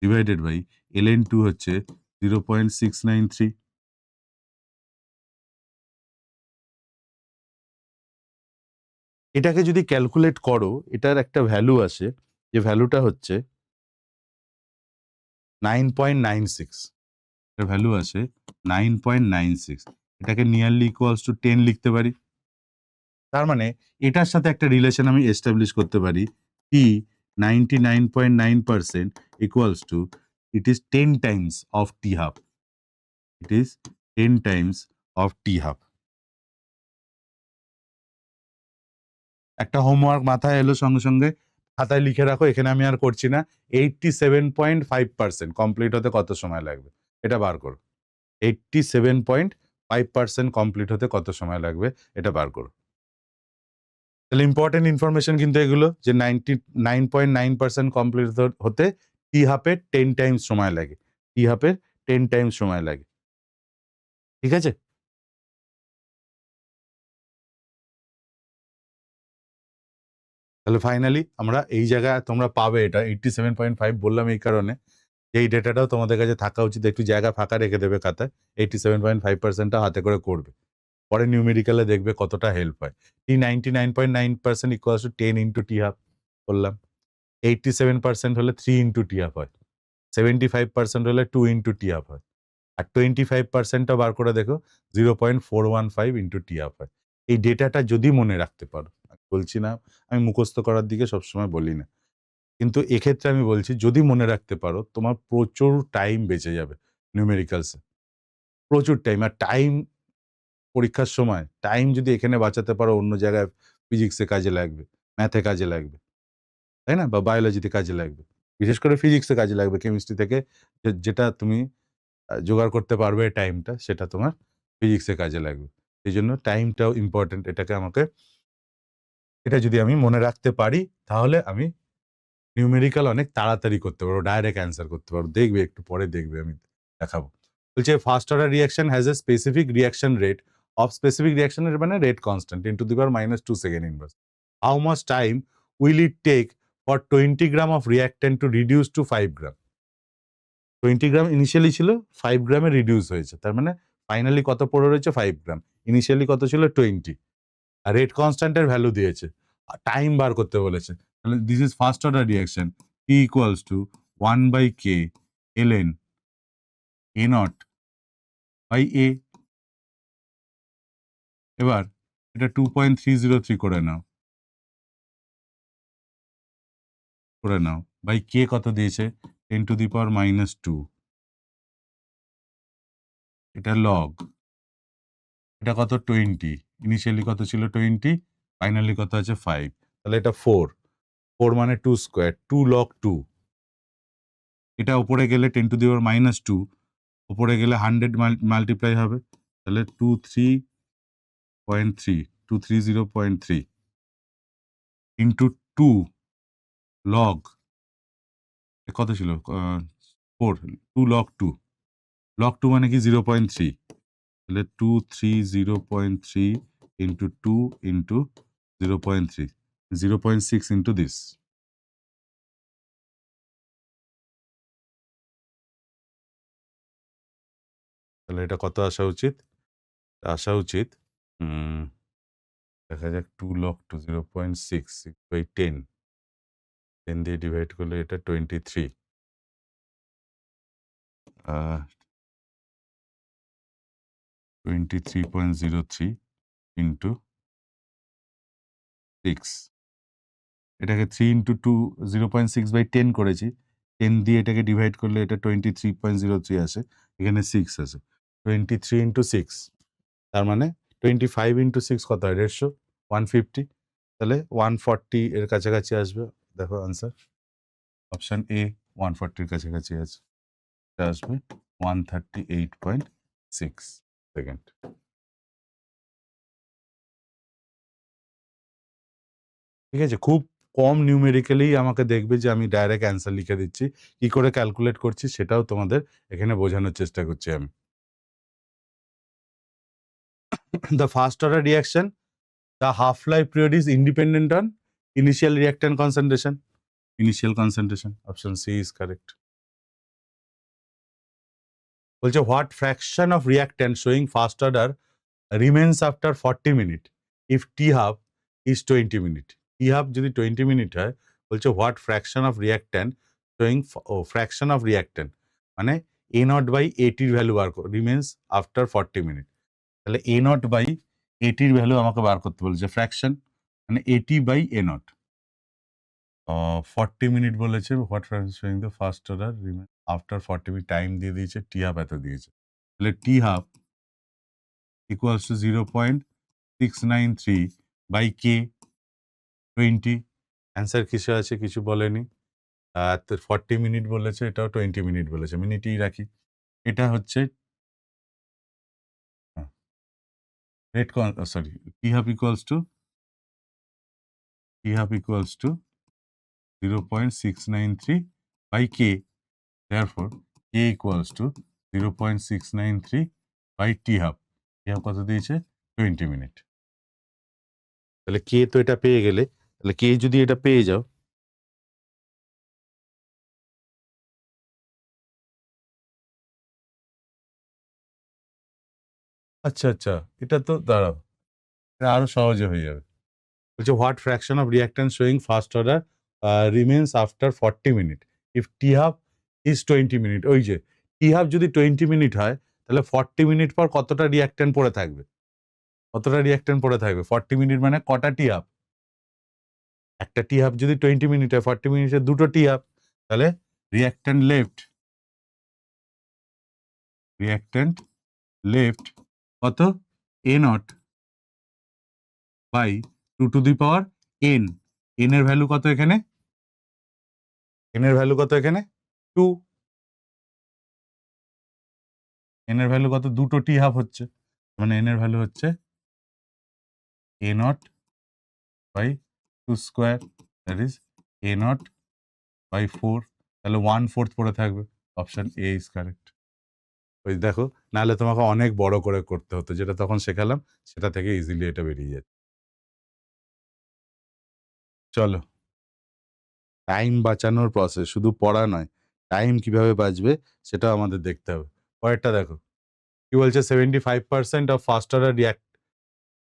ডিভাইডেড বাই ln 2 হচ্ছে 0.693। এটাকে যদি ক্যালকুলেট করো, এটার একটা ভ্যালু আসে, যে ভ্যালুটা হচ্ছে 9.96, এর ভ্যালু আসে 9.96। এটাকে নিয়ারলি ইকুয়ালস টু 10 লিখতে পারি। তার মানে এটার সাথে একটা রিলেশন আমি এস্টাবলিশ করতে পারি, টি 99.9% equals to, it is 10 Times of T half, it is 10 times of T half. একটা হোমওয়ার্ক মাথায় এলো সঙ্গে সঙ্গে খাতায় লিখে রাখো, এখানে আমি আর করছি না। 87.5% কমপ্লিট হতে কত সময় লাগবে এটা বার করো। 87.5% কমপ্লিট হতে কত সময় লাগবে এটা বার করো। তাহলে ইম্পর্টেন্ট ইনফরমেশন কিন্তু এগুলো, যে 99.9% কমপ্লিট হতে টি হাফের 10 টাইমস সময় লাগে। টি হাফের 10 টাইমস সময় লাগে। ঠিক আছে? তাহলে ফাইনালি আমরা এই জায়গায় তোমরা পাবে এটা 87.5 বললাম এই কারণে, এই ডেটাটাও তোমাদের কাছে থাকা উচিত। একটু জায়গা ফাঁকা রেখে দেবে খাতায়, 87.5%টা হাতে করে করবে, পরে নিউমেরিক্যালে দেখবে কতটা হেল্প হয়। টি 99.9% equals to 10 into T half বললাম। 87% হলে 3 ইন্টু টি হাফ হয়, 75% হলে 2 ইন্টু টি হাফ হয়, আর 25%টা বার করে দেখো 0.415 ইন্টু টি হাফ হয়। এই ডেটাটা যদি মনে রাখতে পারো, বলছি না আমি মুখস্থ করার দিকে সবসময় বলি না, কিন্তু এক্ষেত্রে আমি বলছি যদি মনে রাখতে পারো তোমার প্রচুর টাইম বেঁচে যাবে নিউমেরিক্যালসে, প্রচুর টাইম। আর টাইম পরীক্ষার সময় টাইম যদি এখানে বাঁচাতে পারো, অন্য জায়গায় ফিজিক্সে কাজে লাগবে, ম্যাথে কাজে লাগবে, তাই না, বা বায়োলজিতে কাজে লাগবে, বিশেষ করে ফিজিক্সে কাজে লাগবে। কেমিস্ট্রি থেকে যেটা তুমি জোগাড় করতে পারবে টাইমটা, সেটা তোমার ফিজিক্সে কাজে লাগবে। সেই জন্য টাইমটাও ইম্পর্টেন্ট। এটা যদি আমি মনে রাখতে পারি তাহলে আমি নিউমেরিক্যাল অনেক তাড়াতাড়ি করতে পারবো, ডাইরেক্ট অ্যান্সার করতে পারবো। দেখবে একটু পরে দেখবে আমি দেখাবো। বলছে first order reaction has a specific reaction rate of specific রিয়াকশনের মানে rate constant into the power -2 second inverse. How much time will it take for 20 gram of reactant to reduce to 5 gram? 20 gram initially ছিল, 5 গ্রামে reduce হয়েছে, তার মানে finally কত পড়ে রয়েছে 5 গ্রাম। ইনিশিয়ালি কত ছিল 20, আর রেট কনস্ট্যান্টের ভ্যালু দিয়েছে, টাইম বার করতে বলেছে। তাহলে this is first order reaction, P equals to 1/k ln a not by a। এবার এটা 2.303 করে নাও বাই কে কত দিয়েছে 10⁻²। এটা লগ, এটা কত 20, ইনিশিয়ালি কত ছিল 20, ফাইনালি কত আছে 5, তাহলে এটা 4 মানে 2 স্কোয়ার, 2 log 2। এটা উপরে গেলে 10⁻², উপরে গেলে 100 মাল্টিপ্লাই হবে, তাহলে 230.3 ইন্টু 2 লগ কত ছিল 4, 2 log 2, log 2 মানে কি 0.3, তাহলে 230.3 ইন্টু 2 ইন্টু 0.3, 0.6 ইন্টু দিস। তাহলে এটা কত আসা উচিত? আসা উচিত দেখা যাক, 2 log 2 0.6 বাই 10 দিয়ে ডিভাইড করলে এটা 23, 23.03 ইন্টু 6, এটাকে 3 ইন্টু 2 0.6/10 করেছি, 10 দিয়ে এটাকে ডিভাইড করলে এটা 23.03 আসে, এখানে 6 আছে, 23 ইন্টু 6, তার মানে 25 ইন্টু 6 কত হয় 150, 150, তাহলে 140 এর কাছাকাছি আসবে। দেখো আনসার অপশন এ 140-র কাছাকাছি আছে, এটা আসবে 138.6 সেকেন্ড। ঠিক আছে, খুব কম নিউমেরিক্যালি আমাকে দেখবে যে আমি ডাইরেক্ট অ্যান্সার লিখে দিচ্ছি, কি করে ক্যালকুলেট করছি সেটাও তোমাদের এখানে বোঝানোর চেষ্টা করছি আমি। The first order reaction, the half-life period is independent on initial reactant concentration. Initial concentration, option C is correct. বলছে what fraction of reactant showing first order remains after 40 minutes if T half is 20 minutes? T half যদি 20 minute হয়, বলছে what fraction of reactant showing fraction of reactant মানে A naught by AT এর value বার remains after 40 minutes। তাহলে A naught by AT এর value আমাকে বার করতে বলছে, ফ্র্যাকশন মানে AT by A naught। 40 minute বলেছে, what fraction showing the first order remain after 40 minute, time দিয়ে দিয়েছে, টি হাফ এত দিয়েছে, তাহলে t half equals to 0.693 by K 20 answer কিসে আছে কিছু বলেনি 40 মিনিট বলেছে এটাও 20 মিনিট বলেছে মিনিটই রাখি এটা হচ্ছে rate sorry T half equals to 0.693 by K therefore K equals to 0.693 by T half কত দিয়েছে 20 মিনিট তাহলে কে তো এটা পেয়ে গেলে তাহলে কে যদি এটা পেয়ে যাও আচ্ছা আচ্ছা এটা তো দাঁড়াও এটা আরো সহজে হয়ে যাবে বলছে what fraction of reactant showing first order remains after 40 minute if T half is 20 minute ওই যে টি হাফ যদি 20 মিনিট হয় তাহলে 40 মিনিট পর কতটা রিঅ্যাক্ট্যান্ট পড়ে থাকবে 40 মিনিট মানে কটা টি হাফ একটা টি হাফ যদি 20 মিনিট হয় 40 মিনিটে দুটো টি হাফ তাহলে রিঅ্যাক্ট্যান্ট লেফট কত A naught by 2 to the power n এর ভ্যালু কত এখানে এর ভ্যালু কত এখানে 2 এর ভ্যালু কত দুটো টি হাফ হচ্ছে মানে এর ভ্যালু হচ্ছে A naught by 2 square that is A naught by 4 তাহলে 1/4 পড়ে থাকবে অপশন এ ইজ কারেক্ট ওই দেখো নাহলে তোমাকে অনেক বড় করে করতে হতো যেটা তখন শেখালাম সেটা থেকে ইজিলি এটা বেরিয়ে যায় চলো টাইম বাঁচানোর প্রসেস শুধু পড়া নয় টাইম কিভাবে বাঁচবে সেটাও আমাদের দেখতে হবে পরেরটা দেখো কি বলছে 75% of first order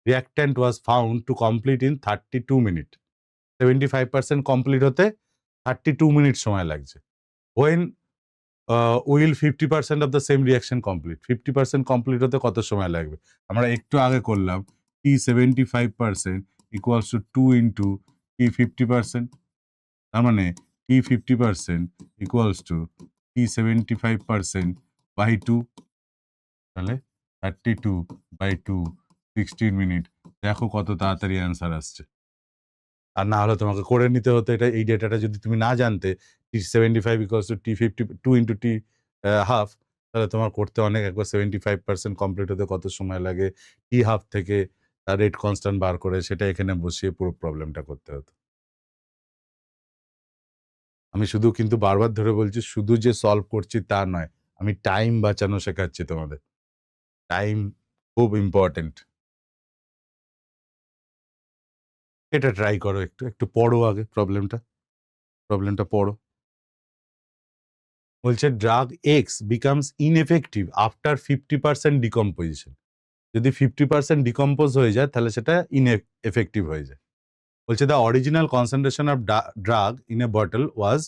reactant was found to complete in 32 minute 75% complete হতে 32 মিনিট সময় লাগছে when will 50% of the same reaction complete 50% complete হতে কত সময় লাগবে আমরা একটু আগে করলাম T 75% equals to 2 into T 50% তার মানে T 50% equals to T 75% by 2 তাহলে 32 by 2 16 মিনিট দেখো কত তাড়াতাড়ি অ্যান্সার আসছে আর না হলে তোমাকে করে নিতে হতো এটা এই ডেটাটা যদি তুমি না জানতে T75 equals to T52 into T half তাহলে তোমার করতে অনেক একবার 75% কমপ্লিট হতে কত সময় লাগে টি হাফ থেকে তার রেট কনস্ট্যান্ট বার করে সেটা এখানে বসিয়ে পুরো প্রবলেমটা করতে হতো আমি শুধু কিন্তু বারবার ধরে বলছি শুধু যে সলভ করছি তা নয় আমি টাইম বাঁচানো শেখাচ্ছি তোমাদের টাইম খুব ইম্পর্টেন্ট এটা ট্রাই করো একটু একটু পড়ো আগে প্রবলেমটা পড়ো বলছে drug x becomes ineffective after 50% decomposition যদি 50% ডিকম্পোজ হয়ে যায় তাহলে সেটা ইনএফেক্টিভ হয়ে যায় বলছে the original concentration of drug in a bottle was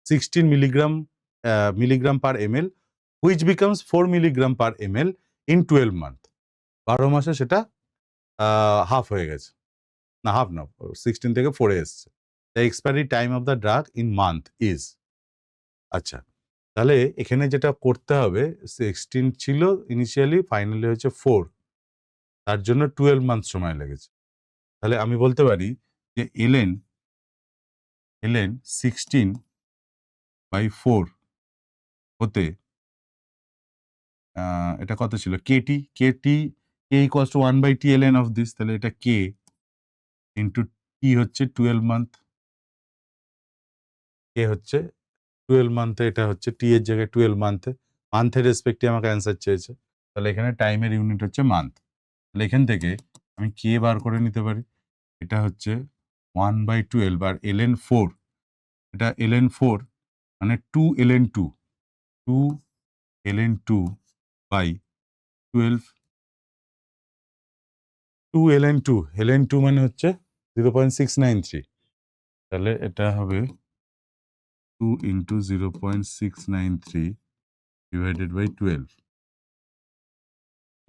16 milligram per ml which becomes 4 milligram per ml in 12 month 12 মাসে সেটা হাফ হয়ে গেছে না হাফ না 16 থেকে 4 এসছে the expiry time of the drug in month is আচ্ছা তাহলে এখানে যেটা করতে হবে 16 ছিল ইনিশিয়ালি ফাইনালি হয়েছে 4 তার জন্য 12 মান্থ সময় লেগেছে তাহলে আমি বলতে পারি যে এলএন 16 বাই 4 হতে এটা কত ছিল k t k equals to 1 by t l n of this তাহলে এটা কে ইন্টু টি হচ্ছে 12 মান্থ কে হচ্ছে 12 মান্থে এটা হচ্ছে টি এর জায়গায় 12 মান্থের রেসপেক্টে আমাকে অ্যান্সার চেয়েছে তাহলে এখানে টাইমের ইউনিট হচ্ছে মান্থ তাহলে এখান থেকে আমি কে বার করে নিতে পারি এটা হচ্ছে 1/12 আর ln 4 এটা ln 4 মানে 2 ln 2 ln 2 বাই 12 2 ln 2 মানে হচ্ছে 0.693 তাহলে এটা হবে 2 into 0.693 divided by 12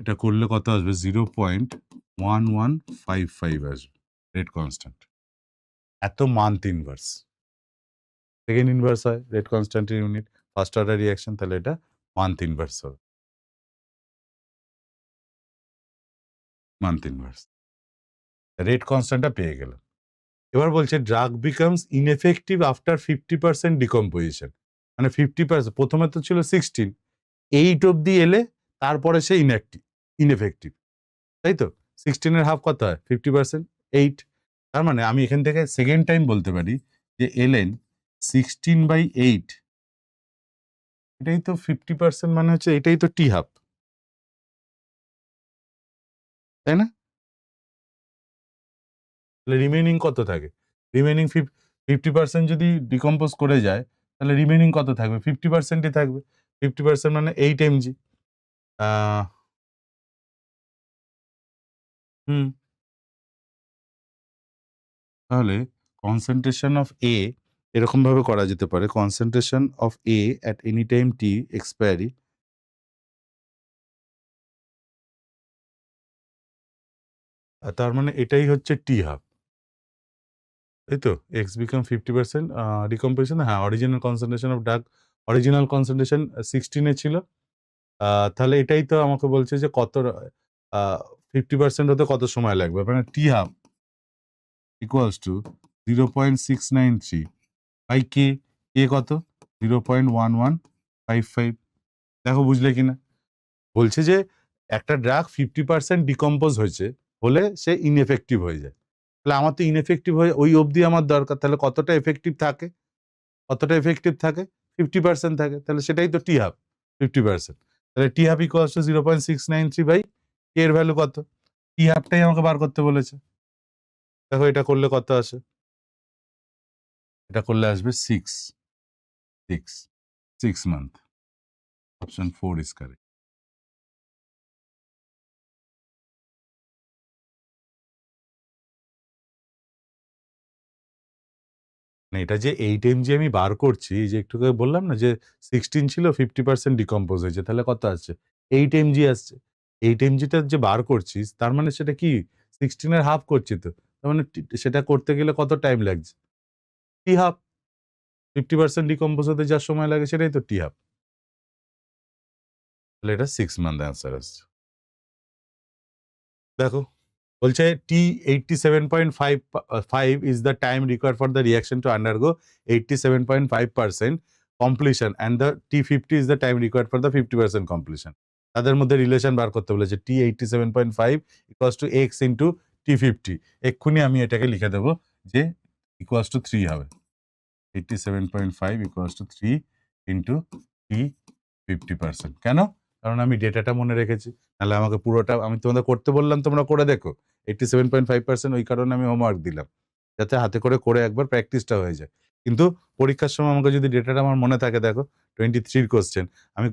এটা করলে কত আসবে 0.1155 আসবে রেট কনস্ট্যান্ট এত মান্থ ইনভার্স সেকেন্ড ইনভার্স হয় রেট কনস্ট্যান্টের ইউনিট ফার্স্ট অর্ডার রিঅ্যাকশন তাহলে এটা মান্থ ইনভার্স হবে মান্থ ইনভার্স, রেট কনস্ট্যান্টটা পেয়ে গেলাম। এবার বলছে drug becomes ineffective after 50% decomposition, মানে 50%, প্রথমে তো ছিল 16, 8 অব্দি এলে তারপরে সে ইনএফেক্টিভ, তাই তো? 16 এর হাফ কত হয়? 50%, 8। তার মানে আমি এখান থেকে সেকেন্ড টাইম বলতে পারি যে ln 16/8, এটাই তো 50%, মানে হচ্ছে এটাই তো টি হাফ, তাই না? তাহলে রিমেনিং কত থাকে? রিমেনিং 50% যদি ডিকম্পোজ করে যায় তাহলে রিমেনিং কত থাকবে? 50%ই থাকবে। 50% মানে 8 mg। আহ, হুম, তাহলে কনসেন্ট্রেশন অফ এ এরকম ভাবে করা যেতে পারে, concentration of A at any time T expiry, তার মানে এটাই হচ্ছে টি হাফ, এই তো? এক্স বিকাম 50% ডিকম্পোজিশন, হ্যাঁ, original concentration of drug, original concentration 16 ছিল। তাহলে এটাই তো আমাকে বলছে যে কত 50% হতে কত সময় লাগবে, মানে টি হাফ ইকুয়ালস টু 0.693 বাই কে। কে কত? 0.1155। দেখো বুঝলে কিনা? বলছে যে একটা ড্রাগ 50% ডিকম্পোজ হয়েছে হলে সে ইনএফেক্টিভ হয়ে যায়। তাহলে আমার তো ইনএফেক্টিভ হয়ে ওই অবধি আমার দরকার, তাহলে কতটা এফেক্টিভ থাকে? কতটা এফেক্টিভ থাকে? 50% থাকে, তাহলে সেটাই তো টি হাফ, 50%। তাহলে t half equals two 0.693 by কে এর ভ্যালু কত? টি হাফটাই আমাকে বার করতে বলেছে। দেখো এটা করলে কত আসে? এটা করলে আসবে 6 মান্থ। Option 4 is correct. মানে এটা যে 8 mg আমি বার করছি, এই যে একটু আগে বললাম না যে 16 ছিল 50% ডিকম্পোজ হয়েছে, তাহলে কত আসছে? 8 mg আসছে। 8 mg টা যে বার করছিস তার মানে সেটা কি 16 এর হাফ করছি তো, তার মানে সেটা করতে গেলে কত টাইম লাগছে? টি হাফ। 50% ডিকম্পোজ হতে যা সময় লাগে সেটাই তো টি হাফ। তাহলে এটা 6 মান্থ অ্যান্সার আসছে। দেখো বলছে টি 87.5 is the time required for the reaction to undergo 87.5% completion and the T50 is the time required for the 50% completion. তাদের মধ্যে রিলেশন বার করতে বলেছে টি 87.5 equals to x into T50। এক্ষুনি আমি এটাকে লিখে দেবো যে ইকুয়ালস টু 3 হবে। 87.5 ইকুয়ালস টু 3 ইন্টু টি 50%। কেন? কারণ আমি ডেটাটা মনে রেখেছি, নাহলে আমাকে পুরোটা আমি তোমাদের করতে বললাম তোমরা করে দেখো। 87.5% ওই কারণে আমি হোমওয়ার্ক দিলাম, যাতে হাতে করে করে একবার প্র্যাকটিসটা হয়ে যায়। কিন্তু পরীক্ষার সময় আমাকে যদি ডেটাটা আমার মনে থাকে, দেখো 23 কোশ্চেন, আমি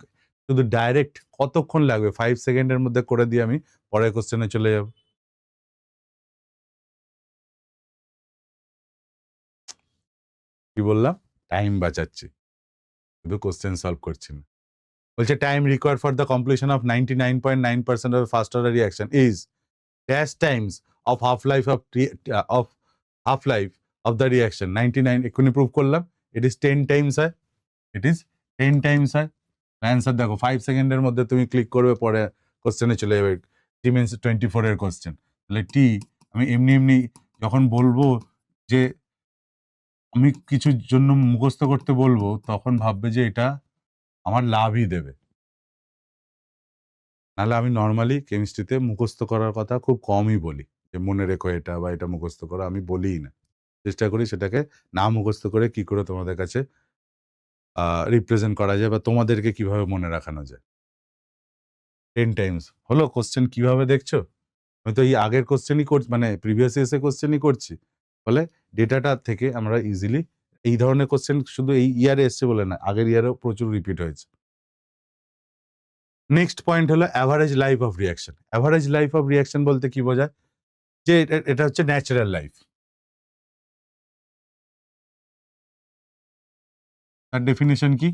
শুধু ডাইরেক্ট কতক্ষণ লাগবে 5 সেকেন্ডের মধ্যে করে দিয়ে আমি পরের কোশ্চেনে চলে যাব। কি বললাম? টাইম বাঁচাচ্ছি, শুধু কোশ্চেন সলভ করছি না। বলছে time required for the completion of 99.9% of first order reaction is dash Times of half life of half life of the reaction 99, এক্ষুনি প্রুভ করলাম। ইট ইজ 10 টাইমস হয়, ইট ইজ 10 টাইমস হয়। Answer দেখো 5 সেকেন্ডের মধ্যে তুমি ক্লিক করবে, পরে কোশ্চেনে চলে যাবে। টি মিনস 24 এর কোশ্চেন। তাহলে টি আমি এমনি এমনি যখন বলবো যে আমি কিছুর জন্য মুখস্থ করতে বলবো, তখন ভাববে যে এটা আমার লাভই দেবে। নাহলে আমি নর্মালি কেমিস্ট্রিতে মুখস্থ করার কথা খুব কমই বলি, যে মনে রেখো এটা বা এটা মুখস্থ করো, আমি বলিই না। চেষ্টা করি সেটাকে না মুখস্থ করে কি করে তোমাদের কাছে রিপ্রেজেন্ট করা যায় বা তোমাদেরকে কিভাবে মনে রাখানো যায়। 10 টাইমস হলো কোশ্চেন, কিভাবে দেখছো? আমি তো এই আগের কোশ্চেনই করছি, মানে প্রিভিয়াস ইয়ার্সের কোশ্চেনই করছি। ফলে ডেটাটা থেকে আমরা ইজিলি এই ধরনের কোশ্চেন শুধু এই ইয়ারে এসছে বলে না, আগের ইয়ারেও প্রচুর রিপিট হয়েছে। নেক্সট পয়েন্ট হলো average life of reaction. Average life of reaction বলতে কি বোঝায়? যে এটা হচ্ছে ন্যাচারাল লাইফ। তার ডেফিনিশন কি?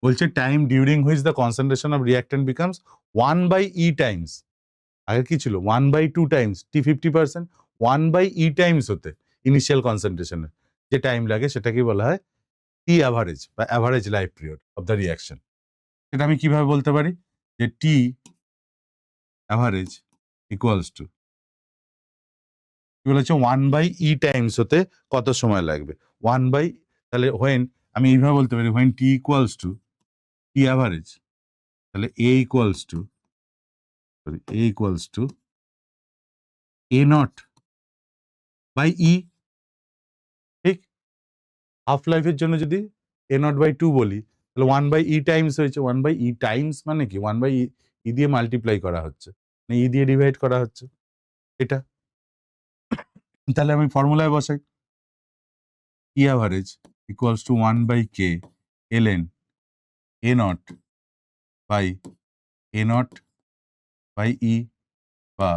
বলছে time during which the concentration of reactant becomes 1/e Times. আগে কি ছিল? 1/2 টাইমস টি 50%, 1/e টাইমস হতে ইনিশিয়াল কনসেন্ট্রেশনের যে টাইম লাগে সেটাকে বলা হয় টি অ্যাভারেজ বা average life period of the reaction. সেটা আমি কিভাবে বলতে পারি? যে টি অ্যাভারেজ ইকুয়ালস টু বলেছে 1/e টাইমস হতে কত সময় লাগবে। 1/, তাহলে when, আমি এইভাবে বলতে পারি when t equals to t average, তাহলে a equals to a naught by e, ঠিক? হাফ লাইফের জন্য যদি a naught by 2 বলি, তাহলে 1/e টাইমস হয়েছে। 1/e টাইমস মানে কি? 1/e দিয়ে মাল্টিপ্লাই করা হচ্ছে, মানে e দিয়ে ডিভাইড করা হচ্ছে এটা। তাহলে আমি ফর্মুলায় বসাই, t average equals to 1/k ln a naught by a naught by e বা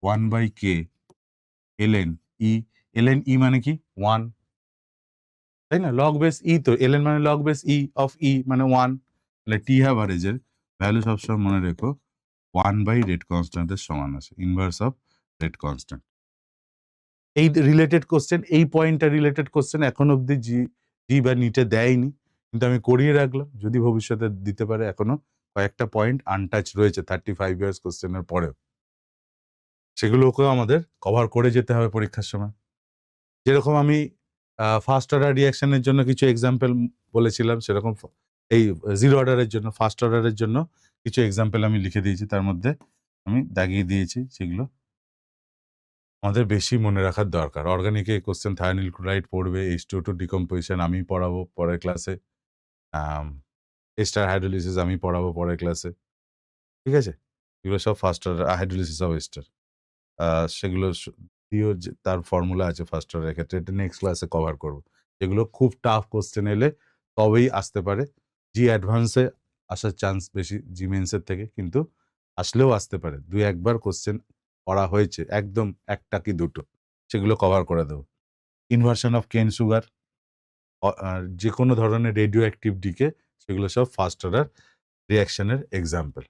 1/k ln e, ln e মানে কি? 1, তাই না? লগ বেস e, তো ln মানে log base e of e মানে 1। তাহলে t অ্যাভারেজের ভ্যালু সবসময় মনে রেখো 1/রেট কনস্ট্যান্টের সমান আছে, ইনভার্স অফ রেট কনস্ট্যান্ট। এই রিলেটেড কোশ্চেন, এই পয়েন্টটা রিলেটেড কোশ্চেন এখন অবধি জি বা নিটে দেয়নি, কিন্তু আমি করিয়ে রাখলাম, যদি ভবিষ্যতে দিতে পারে। এখনো কয়েকটা পয়েন্ট আনটাচ রয়েছে 35 ইয়ার্স কোশ্চেনের পরেও, সেগুলোকেও আমাদের কভার করে যেতে হবে পরীক্ষার সময়। যেরকম আমি ফার্স্ট অর্ডার রিয়াকশনের জন্য কিছু এক্সাম্পল বলেছিলাম, সেরকম এই জিরো অর্ডারের জন্য, ফার্স্ট অর্ডারের জন্য কিছু এক্সাম্পল আমি লিখে দিয়েছি, তার মধ্যে আমি দাগিয়ে দিয়েছি যেগুলো আমাদের বেশি মনে রাখার দরকার। অর্গানিকে কোশ্চেন থায়োনিল ক্লোরাইড পড়বে, H2O2 ডিকম্পোজিশন আমি পড়াবো পরের ক্লাসে, এস্টার হাইড্রোলিসিস আমি পড়াবো পরের ক্লাসে, ঠিক আছে? এগুলো সব first order hydrolysis of ester, সেগুলো দিয়েও তার ফর্মুলা আছে ফার্স্ট অর্ডারের ক্ষেত্রে, এটা নেক্সট ক্লাসে কভার করবো। এগুলো খুব টাফ কোশ্চেন এলে তবেই আসতে পারে। জি অ্যাডভান্সে আসার চান্স বেশি জি মেন্সের থেকে, কিন্তু আসলেও আসতে পারে। 2-1বার কোশ্চেন করা হয়েছে, একদম একটা কি দুটো, সেগুলো কভার করে দেবো। ইনভার্সন অফ কেন সুগার, যে কোনো ধরনের রেডিও অ্যাক্টিভ ডিকে, সেগুলো সব ফার্স্ট অর্ডার রিয়াকশনের এক্সাম্পল।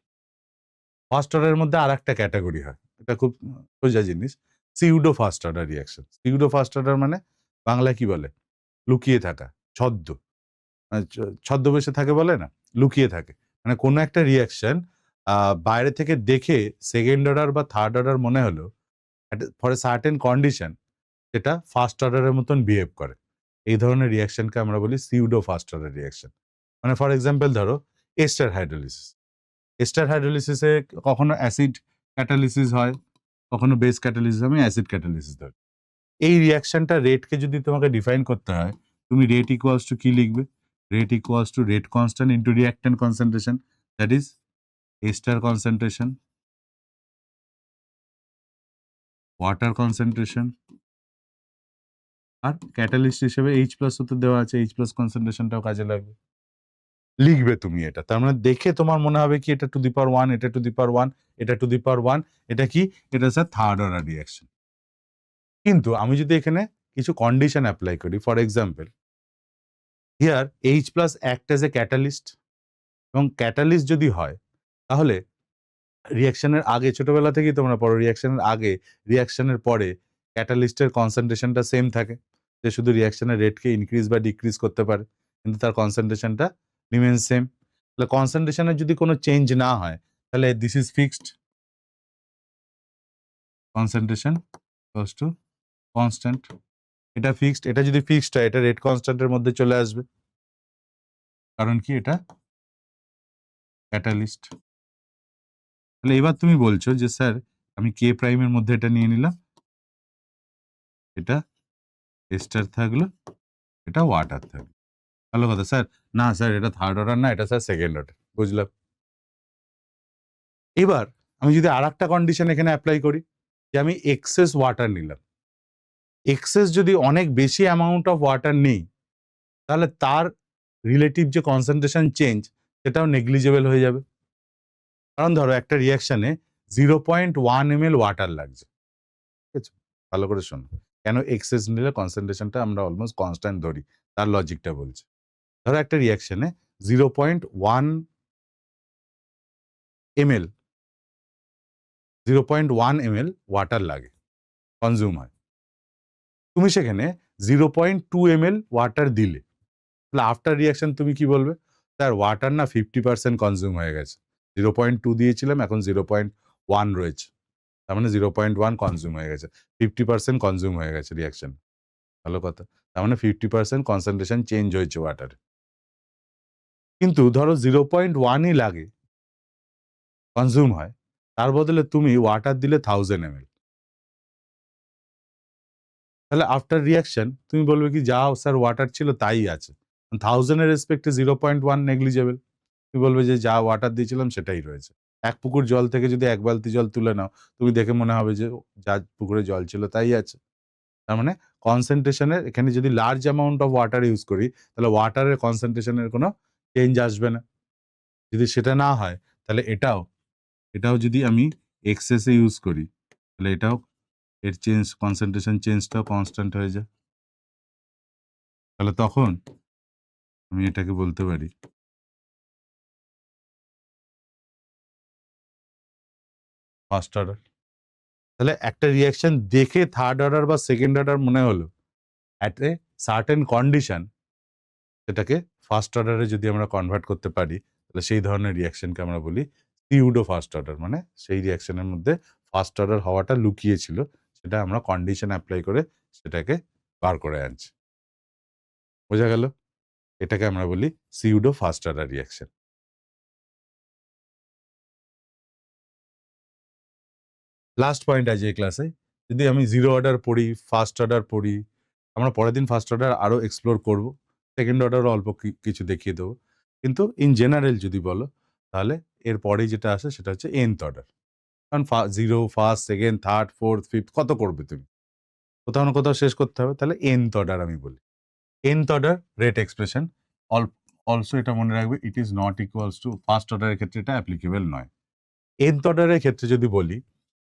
ফার্স্ট অর্ডারের মধ্যে আর একটা ক্যাটাগরি হয়, এটা খুব সোজা জিনিস, pseudo first order reaction. Pseudo first order মানে বাংলায় কি বলে? লুকিয়ে থাকা, ছদ্ম, ছদ্মবেশে থাকে বলে না, লুকিয়ে থাকে। মানে কোনো একটা রিয়াকশন বাইরে থেকে দেখে সেকেন্ড অর্ডার বা থার্ড অর্ডার মনে হলো, ফর এ সার্টেন কন্ডিশন সেটা ফার্স্ট অর্ডারের মতন বিহেভ করে। এই ধরনের রিয়াকশনকে আমরা বলি সিউডো ফার্স্ট অর্ডার রিয়াকশন। মানে ফর এক্সাম্পল ধরো এস্টার হাইড্রোলিসিস। এস্টার হাইড্রোলিসিসে কখনো অ্যাসিড ক্যাটালিসিস হয়, কখনো বেস ক্যাটালিসিস, আমি অ্যাসিড ক্যাটালিসিস ধরি। এই রিয়াকশনটা রেটকে যদি তোমাকে ডিফাইন করতে হয়, তুমি রেট ইকুয়ালস টু কি লিখবে? Rate equals to rate constant into reactant concentration, that is ester concentration, water concentration, আর ক্যাটালিস্ট হিসেবে H+ হতে দেওয়া আছে, H+ কনসেন্ট্রেশনটাও কাজে লাগবে। লিখবে তুমি এটা, তার মানে দেখে তোমার মনে হবে কি এটা টু দি পাওয়ার 1, এটা টু দি পাওয়ার 1, এটা টু দি পাওয়ার 1, এটা কি? এটা স্যার থার্ড অর্ডার রিয়াকশন। কিন্তু আমি যদি এখানে কিছু কন্ডিশন অ্যাপ্লাই করি, for example here H+ act as a catalyst, এবং ক্যাটালিস্ট যদি হয় তাহলে রিয়াকশনের আগে, ছোটবেলা থেকেই তোমরা পড়ো, রিয়াকশনের আগে রিয়াকশনের পরে ক্যাটালিস্টের কনসেন্ট্রেশনটা সেম থাকে, যে শুধু রিয়াকশনের রেটকে ইনক্রিজ বা ডিক্রিজ করতে পারে, কিন্তু তার কনসেন্ট্রেশনটা রিমেইন সেম। তাহলে কনসেন্ট্রেশনের যদি কোনো চেঞ্জ না হয়, তাহলে this is fixed, concentration equals to constant. এটা ফিক্সড, এটা যদি ফিক্সড হয় এটা রেট কনস্ট্যান্টের মধ্যে চলে আসবে, কারণ কি এটা ক্যাটালিস্ট। তাহলে এবার তুমি বলছো যে স্যার আমি কে প্রাইমের মধ্যে এটা নিয়ে নিলাম, এটা এস্টার থাকলো, এটা ওয়াটার থাকলো, ভালো কথা। স্যার না স্যার এটা থার্ড অর্ডার না, এটা স্যার সেকেন্ড অর্ডার, বুঝলাম। এবার আমি যদি আর একটা কন্ডিশন এখানে অ্যাপ্লাই করি, যে আমি এক্সেস ওয়াটার নিলাম, এক্সেস যদি অনেক বেশি অ্যামাউন্ট অফ ওয়াটার নেই, তাহলে তার রিলেটিভ যে কনসেন্ট্রেশন চেঞ্জ সেটাও নেগলিজেবল হয়ে যাবে। কারণ ধরো একটা রিয়াকশনে 0.1 ml ওয়াটার লাগছে, ঠিক আছে? ভালো করে শোনো, কেন এক্সেস নিলে কনসেন্ট্রেশনটা আমরা অলমোস্ট কনস্ট্যান্ট ধরি, তার লজিকটা বলছে। ধরো একটা রিয়াকশনে 0.1 ml 0.1 ml ওয়াটার লাগে, কনজিউম হয়। তুমি সেখানে 0.2 ml ওয়াটার দিলে, তাহলে আফটার রিয়াকশন তুমি কি বলবে? স্যার ওয়াটার না 50% কনজিউম হয়ে গেছে, 0.2 দিয়েছিলাম এখন 0.1 রয়েছে। তার মানে 0.1 কনজিউম হয়ে গেছে, 50% কনজিউম হয়ে গেছে রিয়াকশন। ভালো কথা। তার মানে 50% কনসেন্ট্রেশন চেঞ্জ হয়েছে ওয়াটারে। কিন্তু ধরো 0.1ই লাগে কনজিউম হয়, তার বদলে তুমি ওয়াটার দিলে 1000 ml, তাহলে আফটার রিয়াকশন তুমি বলবে কি যা স্যার ওয়াটার ছিল তাই আছে, 1000 এর রেসপেক্টে 0.1 নেগলিজেবল। তুমি বলবে যে যা ওয়াটার দিয়েছিলাম সেটাই রয়েছে। এক পুকুর জল থেকে যদি এক বালতি জল তুলে নাও, তুমি দেখে মনে হবে যে যা পুকুরে জল ছিল তাই আছে। তার মানে কনসেন্ট্রেশনের এখানে যদি large amount of water use করি, তাহলে ওয়াটারের কনসেন্ট্রেশনের কোনো চেঞ্জ আসবে না। যদি সেটা না হয়, তাহলে এটাও যদি আমি এক্সেসে ইউজ করি, তাহলে এটাও এর কনসেন্ট্রেশন চেঞ্জটাও কনস্ট্যান্ট হয়ে যায়। তাহলে তখন আমি এটাকে বলতে পারি ফার্স্ট অর্ডার। তাহলে একটা রিয়াকশন দেখে থার্ড অর্ডার বা সেকেন্ড অর্ডার মনে হলো, অ্যাট এ সার্টেন কন্ডিশন সেটাকে ফার্স্ট অর্ডারে যদি আমরা কনভার্ট করতে পারি, তাহলে সেই ধরনের রিয়াকশনকে আমরা বলি সিউডো ফার্স্ট অর্ডার। মানে সেই রিয়াকশনের মধ্যে ফার্স্ট অর্ডার হওয়াটা লুকিয়ে ছিল, সেটা আমরা কন্ডিশন অ্যাপ্লাই করে সেটাকে বার করে আনছি। বোঝা গেল? এটাকে আমরা বলি pseudo first order reaction. Last point আছে এই ক্লাসে, যদি আমি জিরো অর্ডার পড়ি, ফার্স্ট অর্ডার পড়ি, আমরা পরের দিন ফার্স্ট অর্ডার আরও এক্সপ্লোর করব, সেকেন্ড অর্ডারও অল্প কিছু দেখিয়ে দেবো। কিন্তু ইন জেনারেল যদি বলো, তাহলে এর পরেই যেটা আসে সেটা হচ্ছে nth অর্ডার। কারণ zero, first, second, third, fourth, fifth কত করবে তুমি? কোথাও না কোথাও শেষ করতে হবে, তাহলে nth অর্ডার আমি বলি। nth order rate expression also এটা মনে রাখবে, it is not equals two first অর্ডারের ক্ষেত্রে এটা অ্যাপ্লিকেবল নয়। nth অর্ডারের ক্ষেত্রে যদি বলি,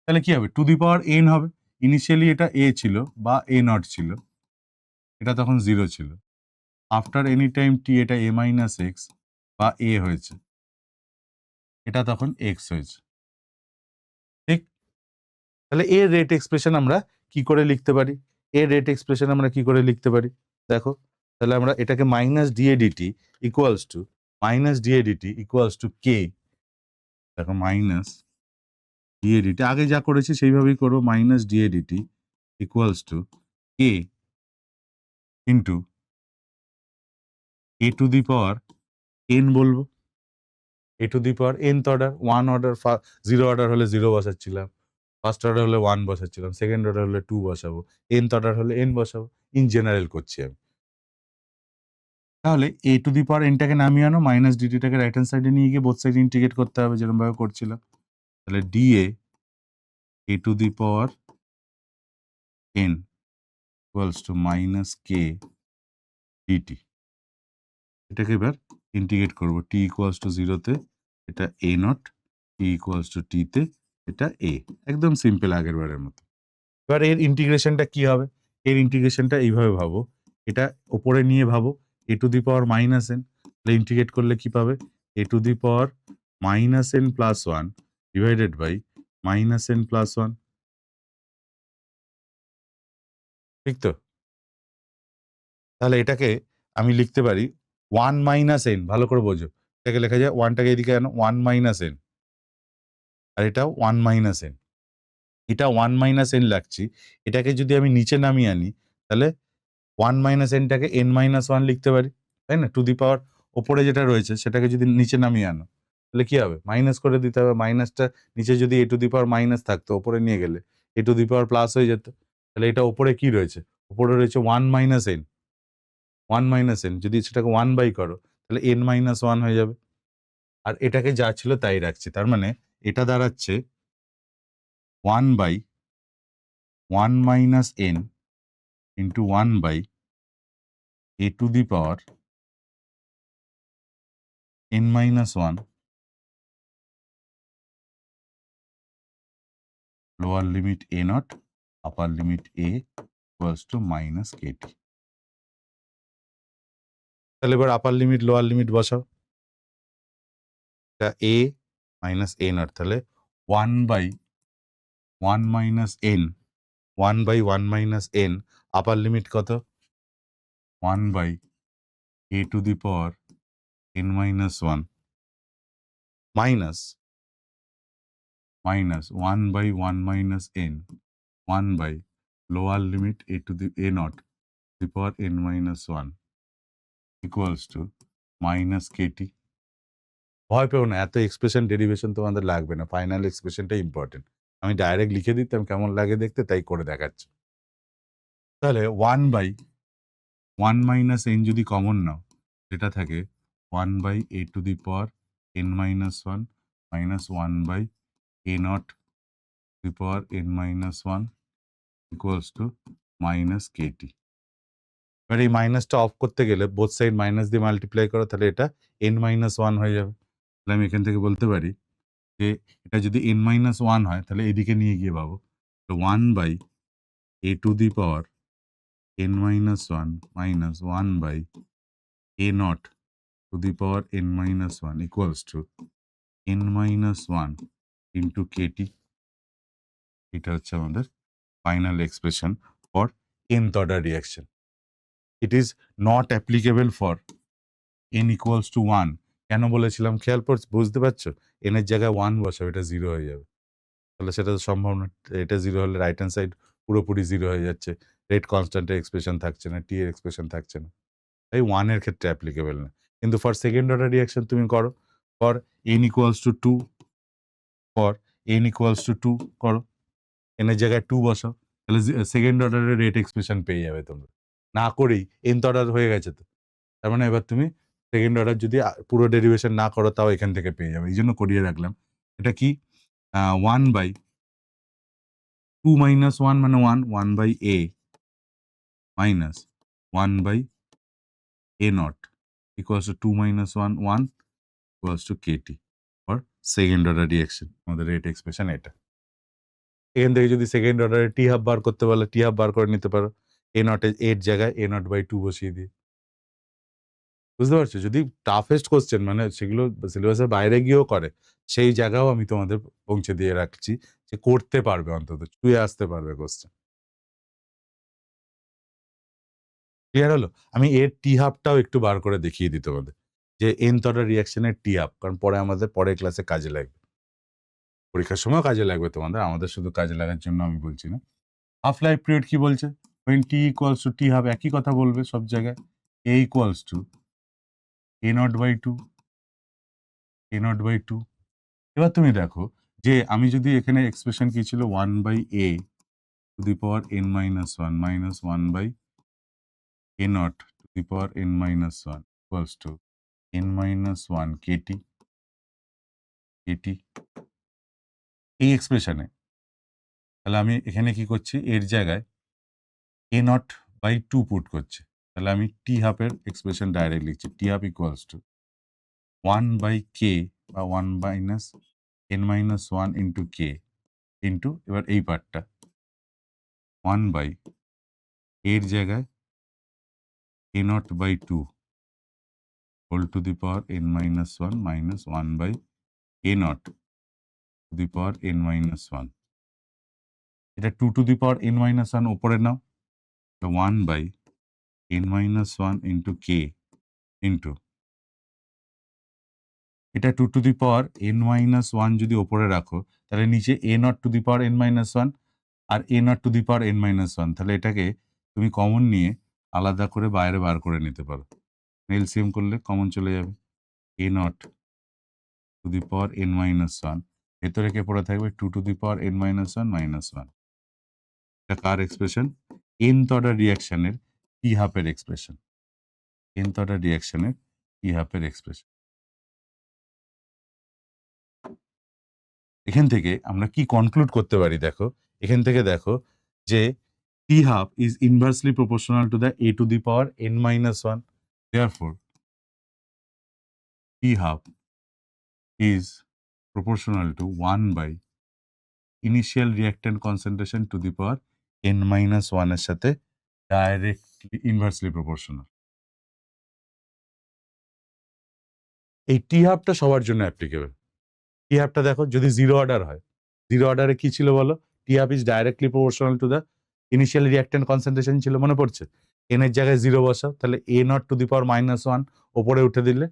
তাহলে কি হবে? টু দি পাওয়ার n হবে। ইনিশিয়ালি এটা a ছিল বা a নট ছিল, এটা তখন 0 ছিল। আফটার এনি টাইম t এটা a মাইনাস এক্স বা a হয়েছে, এটা তখন x হয়েছে। ঠিক? তাহলে এর রেট এক্সপ্রেশন আমরা কি করে লিখতে পারি? এর রেট এক্সপ্রেশন আমরা কি করে লিখতে পারি? দেখো, তাহলে আমরা এটাকে minus d A DT equals to k. দেখো মাইনাস ডিএ ডিটি আগে যা করেছি সেইভাবেই করবো, minus d A DT equals to k into A to the power n বলবো। A to the power nth order, one order, zero order হলে 0 বসাচ্ছিলাম, first order হলে 1 বসাচ্ছিলাম, second order হলে 2 বসাবো, nth অর্ডার হলে n বসাবো। ইন জেনারেল করছি আমি। তাহলে এ টু দি পাওয়ার এনটাকে নামিয়ে আনো, মাইনাস ডিটিটাকে রাইট হ্যান্ড সাইডে নিয়ে গিয়ে বোথ সাইড ইন্টিগ্রেট করতে হবে যেরকম ভাবে করছিলাম। তাহলে d a a to the power n equals to minus k d t. এটাকে এবার ইন্টিগ্রেট করবো, টি ইকুয়ালস টু 0-তে এটা a naught, t equals to টিতে এটা এ। একদম সিম্পল আগের বারের মতো। এবার এর ইন্টিগ্রেশনটা কি হবে? এর ইন্টিগ্রেশনটা এইভাবে ভাবো, এটা ওপরে নিয়ে ভাবো A to the power minus n, তাহলে ইন্টিগ্রেট করলে কি পাবে? A to the power minus n plus one divided by minus n plus one. ঠিক তো? তাহলে এটাকে আমি লিখতে পারি ওয়ান মাইনাস এন। ভালো করে বোঝো, এটাকে লেখা যায়, ওয়ানটাকে এদিকে আনো, ওয়ান মাইনাস এন, আর এটা ওয়ান মাইনাস এন। এটা ওয়ান মাইনাস এন লাগছি, এটাকে যদি আমি নিচে নামিয়ে আনি, তাহলে ওয়ান মাইনাস এনটাকে এন মাইনাস ওয়ান লিখতে পারি, তাই না? টু দি পাওয়ার ওপরে যেটা রয়েছে সেটাকে যদি নিচে নামিয়ে আনো, তাহলে কি হবে? মাইনাস করে দিতে হবে। মাইনাসটা নিচে যদি এ টু দি পাওয়ার মাইনাস থাকতো, ওপরে নিয়ে গেলে এ টু দি পাওয়ার প্লাস হয়ে যেত। তাহলে এটা ওপরে কি রয়েছে? ওপরে রয়েছে one minus N. One minus n যদি সেটাকে ওয়ান বাই করো, তাহলে এন মাইনাস ওয়ান হয়ে যাবে। আর এটাকে যা ছিল তাই রাখছি, তার মানে এটা দাঁড়াচ্ছে one by one minus n into one by A to the power n minus 1 lower limit a naught upper limit a equals to minus kt। তাহলে এবার আপার লিমিট লোয়ার লিমিট বসাও, এটা a মাইনাস a naught, তাহলে 1 by 1 minus n, 1 by 1 minus n, upper limit কত? 1 by a to the power n minus 1 minus minus 1 by 1 minus n 1 by lower limit a to the a naught to the power n minus 1 equals to minus kt. ভয় পেও না, এত expression derivation তোমাদের লাগবে না, final এক্সপ্রেশনটা important. আমি direct লিখে দিতাম কেমন লাগে দেখতে, তাই করে দেখাচ্ছি। তাহলে 1 বাই 1 মাইনাস এন যদি কমন নাও, যেটা থাকে 1 by A to the power n minus 1 minus 1 by A naught to the power n minus 1 equals to minus k t. এবার এই মাইনাসটা অফ করতে গেলে বোথ সাইড মাইনাস দিয়ে মাল্টিপ্লাই করো, তাহলে এটা এন মাইনাস 1 হয়ে যাবে। তাহলে আমি এখান থেকে বলতে পারি যে এটা যদি এন মাইনাস 1 হয়, তাহলে এদিকে নিয়ে গিয়ে পাবো 1 by A to the power n minus 1 minus 1 by a naught to the power n minus 1 equals to n minus 1 into kt. এটা হচ্ছে আমাদের final expression for nth order reaction. It is not applicable for n equals to 1. কেন বলেছিলাম খেয়াল বুঝতে পারছো? n এর জায়গায় 1 বসাও, এটা 0 হয়ে যাবে। তাহলে সেটা তো সম্ভব না। এটা 0 হলে রাইট হ্যান্ড সাইড পুরোপুরি 0 হয়ে যাচ্ছে, রেট কনস্ট্যান্টের এক্সপ্রেশন থাকছে না, টি এর এক্সপ্রেশন থাকছে না। তাই 1 এর ক্ষেত্রে অ্যাপ্লিকেবল না। কিন্তু ফর সেকেন্ড অর্ডার রিয়াকশন তুমি করো, for n equals two 2, for n equals two 2 করো, n এর জায়গায় 2 বসাও, তাহলে সেকেন্ড অর্ডারের রেট এক্সপ্রেশন পেয়ে যাবে তোমরা। না করেই nth অর্ডার হয়ে গেছে তো, তার মানে এবার তুমি সেকেন্ড অর্ডার যদি পুরো ডেরিভেশন না করো, তাও এখান থেকে পেয়ে যাবে। এই জন্য করিয়ে রাখলাম। এটা কি 1 বাই 2 মাইনাস 1 মানে 1 by a minus 1 by a naught equals to 2 minus 1 1 equals to kt for second order reaction. আমাদের রেট এক্সপ্রেশন এটা। এখান থেকে যদি সেকেন্ড অর্ডারে টি হাফ বার করতে পারলে টি হাফ বার করে নিতে পারো, এ নট এর জায়গায় এ নট বাই 2 বসিয়ে দিয়ে। বুঝতে পারছো? যদি টাফেস্ট কোশ্চেন মানে সেগুলো সিলেবাসের বাইরে গিয়েও করে, সেই জায়গাও আমি তোমাদের পৌঁছে দিয়ে রাখছি যে করতে পারবে, অন্তত ছুঁয়ে আসতে পারবে কোশ্চেন। ক্লিয়ার হলো? আমি এর টি হাফটাও একটু বার করে দেখিয়ে দিই তোমাদের, যে nth অর্ডার রিয়াকশনের টি হাফ, কারণ পরে আমাদের পরের ক্লাসে কাজে লাগবে, পরীক্ষার সময় কাজে লাগবে তোমাদের, আমাদের শুধু কাজে লাগার জন্য আমি বলছি না। হাফ লাইফ পিরিয়ড কি বলছে? when t equals to t half, একই কথা বলবে সব জায়গায়, a equals to a not by 2 a not by 2। এবার তুমি দেখো যে আমি যদি এখানে এক্সপ্রেশন কি ছিল 1 by a to the power n minus 1 minus 1 by a naught to the power n minus 1 equals to n minus 1 kt kt এই এক্সপ্রেশনে, তাহলে আমি এখানে কি করছি, এর জায়গায় a নট বাই 2 পুট করছি, তাহলে আমি টি হাফের এক্সপ্রেশন ডাইরেক্ট লিখছি, t half equals to 1 by k বা 1 minus n minus 1 into k into, এবার এই পার্টটা 1 বাই এর জায়গায় a not by 2 whole to the power n minus 1 minus 1 by a naught to the power n minus 1। এটা 2 to the power n minus 1 উপরে নাও, 1 by n minus 1 into k into, এটা 2 to the power n minus 1 যদি ওপরে রাখো, তাহলে নিচে a naught to the power n minus 1 আর a naught to the power n minus 1, তাহলে এটাকে তুমি কমন নিয়ে আলাদা করে বাইরে বার করে নিতে পারো। এলসিএম করলে কমন চলে যাবে, a naught to the power n minus 1, ভেতরে কে পড়ে থাকবে 2 to the power n minus 1 minus 1। এটা কার এক্সপ্রেশন? nth অর্ডার রিয়াকশনের টি হাফের এক্সপ্রেশন, nth অর্ডার রিয়াকশনের টি হাফের এক্সপ্রেশন। এখান থেকে আমরা কি কনক্লুড করতে পারি দেখো, এখান থেকে দেখো যে t half is inversely proportional to the a to the power n minus 1, therefore t half is proportional to 1 by initial reactant concentration to the power n minus 1 এর সাথে directly inversely proportional। এই টি হাফটা সবার জন্য applicable. টি হাফটা দেখো যদি zero order হয়, জিরো অর্ডারে কি ছিল বলো, t half is directly proportional to the initial reactant concentration ছিল, মনে পড়ছে? এন এর জায়গায় 0 বসাও, তাহলে a naught to the power minus 1 ওপরে উঠে দিলে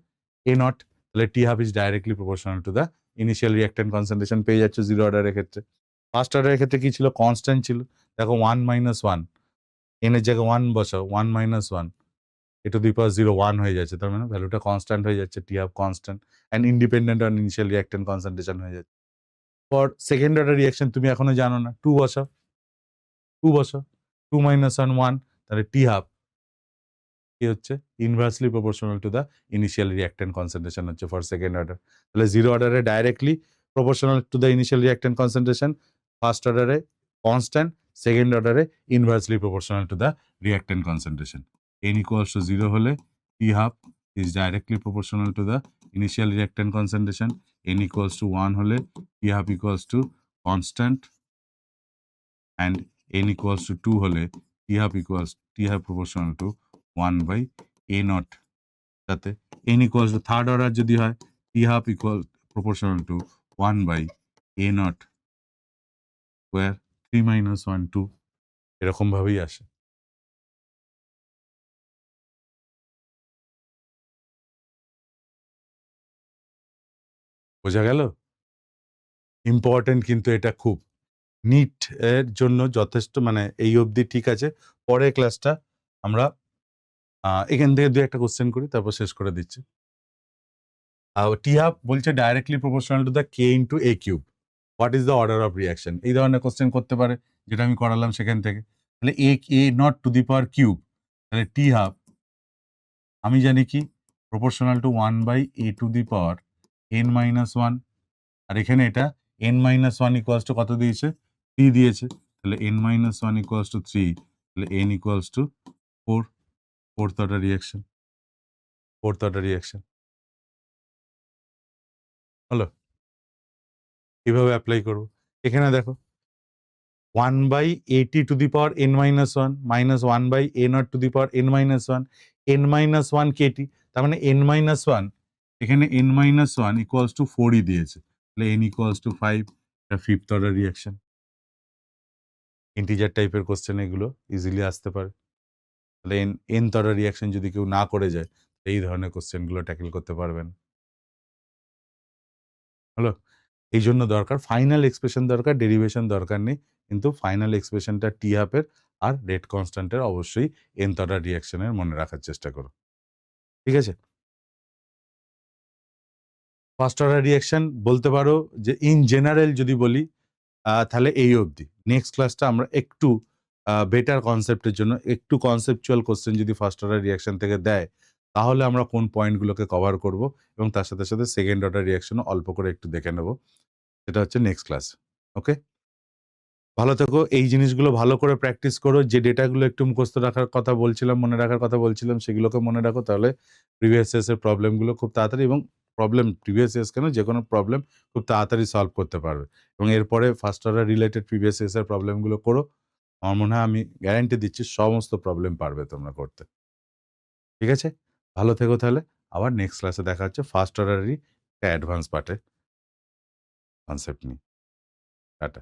a নট, তাহলে t half is directly proportional to the initial reactant concentration পেয়ে যাচ্ছ জিরো অর্ডারের ক্ষেত্রে। ফার্স্ট অর্ডারের ক্ষেত্রে কি ছিল? কনস্ট্যান্ট ছিল। দেখো 1 - 1, n এর জায়গায় 1 বসাও, 1 - 1 a to the power 0 1 হয়ে যাচ্ছে, তার মানে ভ্যালুটা কনস্ট্যান্ট হয়ে যাচ্ছে, t half constant and independent on initial reactant concentration হয়ে যাচ্ছে। ফর সেকেন্ড অর্ডার রিঅ্যাকশন তুমি এখনো জানো না, 2 বসাও, 2 বসাও, 2 - 1 1, তাহলে টি হাফ কি হচ্ছে? Inversely proportional to the initial reactant concentration হচ্ছে ফর সেকেন্ড অর্ডার। তাহলে জিরো অর্ডারে directly proportional to the initial reactant concentration, first অর্ডারে কনস্ট্যান্ট, সেকেন্ড অর্ডারে inversely proportional to the reactant concentration. n equals to 0 হলে T half is directly proportional to the initial reactant concentration, n equals to 1 হলে T half equals to constant and n equals to 2 হলে T half proportional to 1 by A naught, যাতে n equals to third order যদি হয় T half equal proportional to 1 by A naught where 3 - 1 2 এরকম ভাবেই আসে। বোঝা গেল? ইম্পর্টেন্ট কিন্তু এটা খুব। নিট এর জন্য যথেষ্ট, মানে এই অবধি ঠিক আছে। পরের ক্লাসটা আমরা এখান থেকে 2-1টা কোশ্চেন করি, তারপর শেষ করে দিচ্ছি। টি হাফ বলছে directly proportional to the K into A cube. What is the order of reaction? এই ধরনের কোশ্চেন করতে পারে, যেটা আমি করালাম সেখান থেকে। তাহলে A naught to the power cube, তাহলে টি হাফ আমি জানি কি proportional to 1 by A to the power n - 1, আর এখানে এটা n - 1 ইকুয়ালস টু কত দিয়েছে? 3 দিয়েছে। তাহলে n - 1 ইকুয়ালস টু 3, তাহলে n equals to 4, fourth order reaction, fourth order reaction হলো। কিভাবে অ্যাপ্লাই করব? এখানে দেখো 1 বাই এটি to the power n - 1 minus 1 by a naught to the power n - 1, n - 1 k t, তার মানে n - 1 এখানে n - 1 ইকুয়ালস টু 4ই দিয়েছে, তাহলে n ইকুয়ালস টু 5, এটা ফিফথ অর্ডার রিয়াকশন। ইন্টিজার টাইপের কোশ্চেন এগুলো ইজিলি আসতে পারে। তাহলে nth অর্ডার রিয়াকশন যদি কেউ না করে যায়, এই ধরনের কোশ্চেনগুলো ট্যাকেল করতে পারবেন। হলো? এই জন্য দরকার ফাইনাল এক্সপ্রেশন, দরকার ডেরিভেশন দরকার নেই, কিন্তু ফাইনাল এক্সপ্রেশনটা টি হাফের আর রেট কনস্ট্যান্টের অবশ্যই nth অর্ডার রিয়াকশনের মনে রাখার চেষ্টা করো। ঠিক আছে? ফার্স্ট অর্ডার রিয়াকশন বলতে পারো যে ইন জেনারেল যদি বলি তাহলে এই অবধি। নেক্সট ক্লাসটা আমরা একটু বেটার কনসেপ্টের জন্য একটু কনসেপচুয়াল কোশ্চেন যদি ফার্স্ট অর্ডার রিয়াকশন থেকে দেয়, তাহলে আমরা কোন পয়েন্টগুলোকে কভার করব এবং তার সাথে সাথে সেকেন্ড অর্ডার রিয়াকশনও অল্প করে একটু দেখে নেব। সেটা হচ্ছে নেক্সট ক্লাস। ওকে? ভালো থেকো। এই জিনিসগুলো ভালো করে প্র্যাকটিস করো। যে ডেটাগুলো একটু মুখস্থ রাখার কথা বলছিলাম, মনে রাখার কথা বলছিলাম, সেগুলোকে মনে রাখো। তাহলে প্রিভিয়াস ইয়ার্স এর প্রবলেমগুলো খুব তাড়াতাড়ি, এবং প্রবলেম প্রিভিয়াস ইয়ার্স কেন, যেকোনো প্রবলেম খুব তাড়াতাড়ি সলভ করতে পারবে। এবং এরপরে first order related previous years এর প্রবলেমগুলো করো। আমার মনে হয়, আমি গ্যারান্টি দিচ্ছি সমস্ত প্রবলেম পারবে তোমরা করতে। ঠিক আছে? ভালো থেকো তাহলে। আবার নেক্সট ক্লাসে দেখা হচ্ছে ফার্স্ট অর্ডারেরই একটা অ্যাডভান্স পার্টের কনসেপ্ট নিয়ে। টাটা।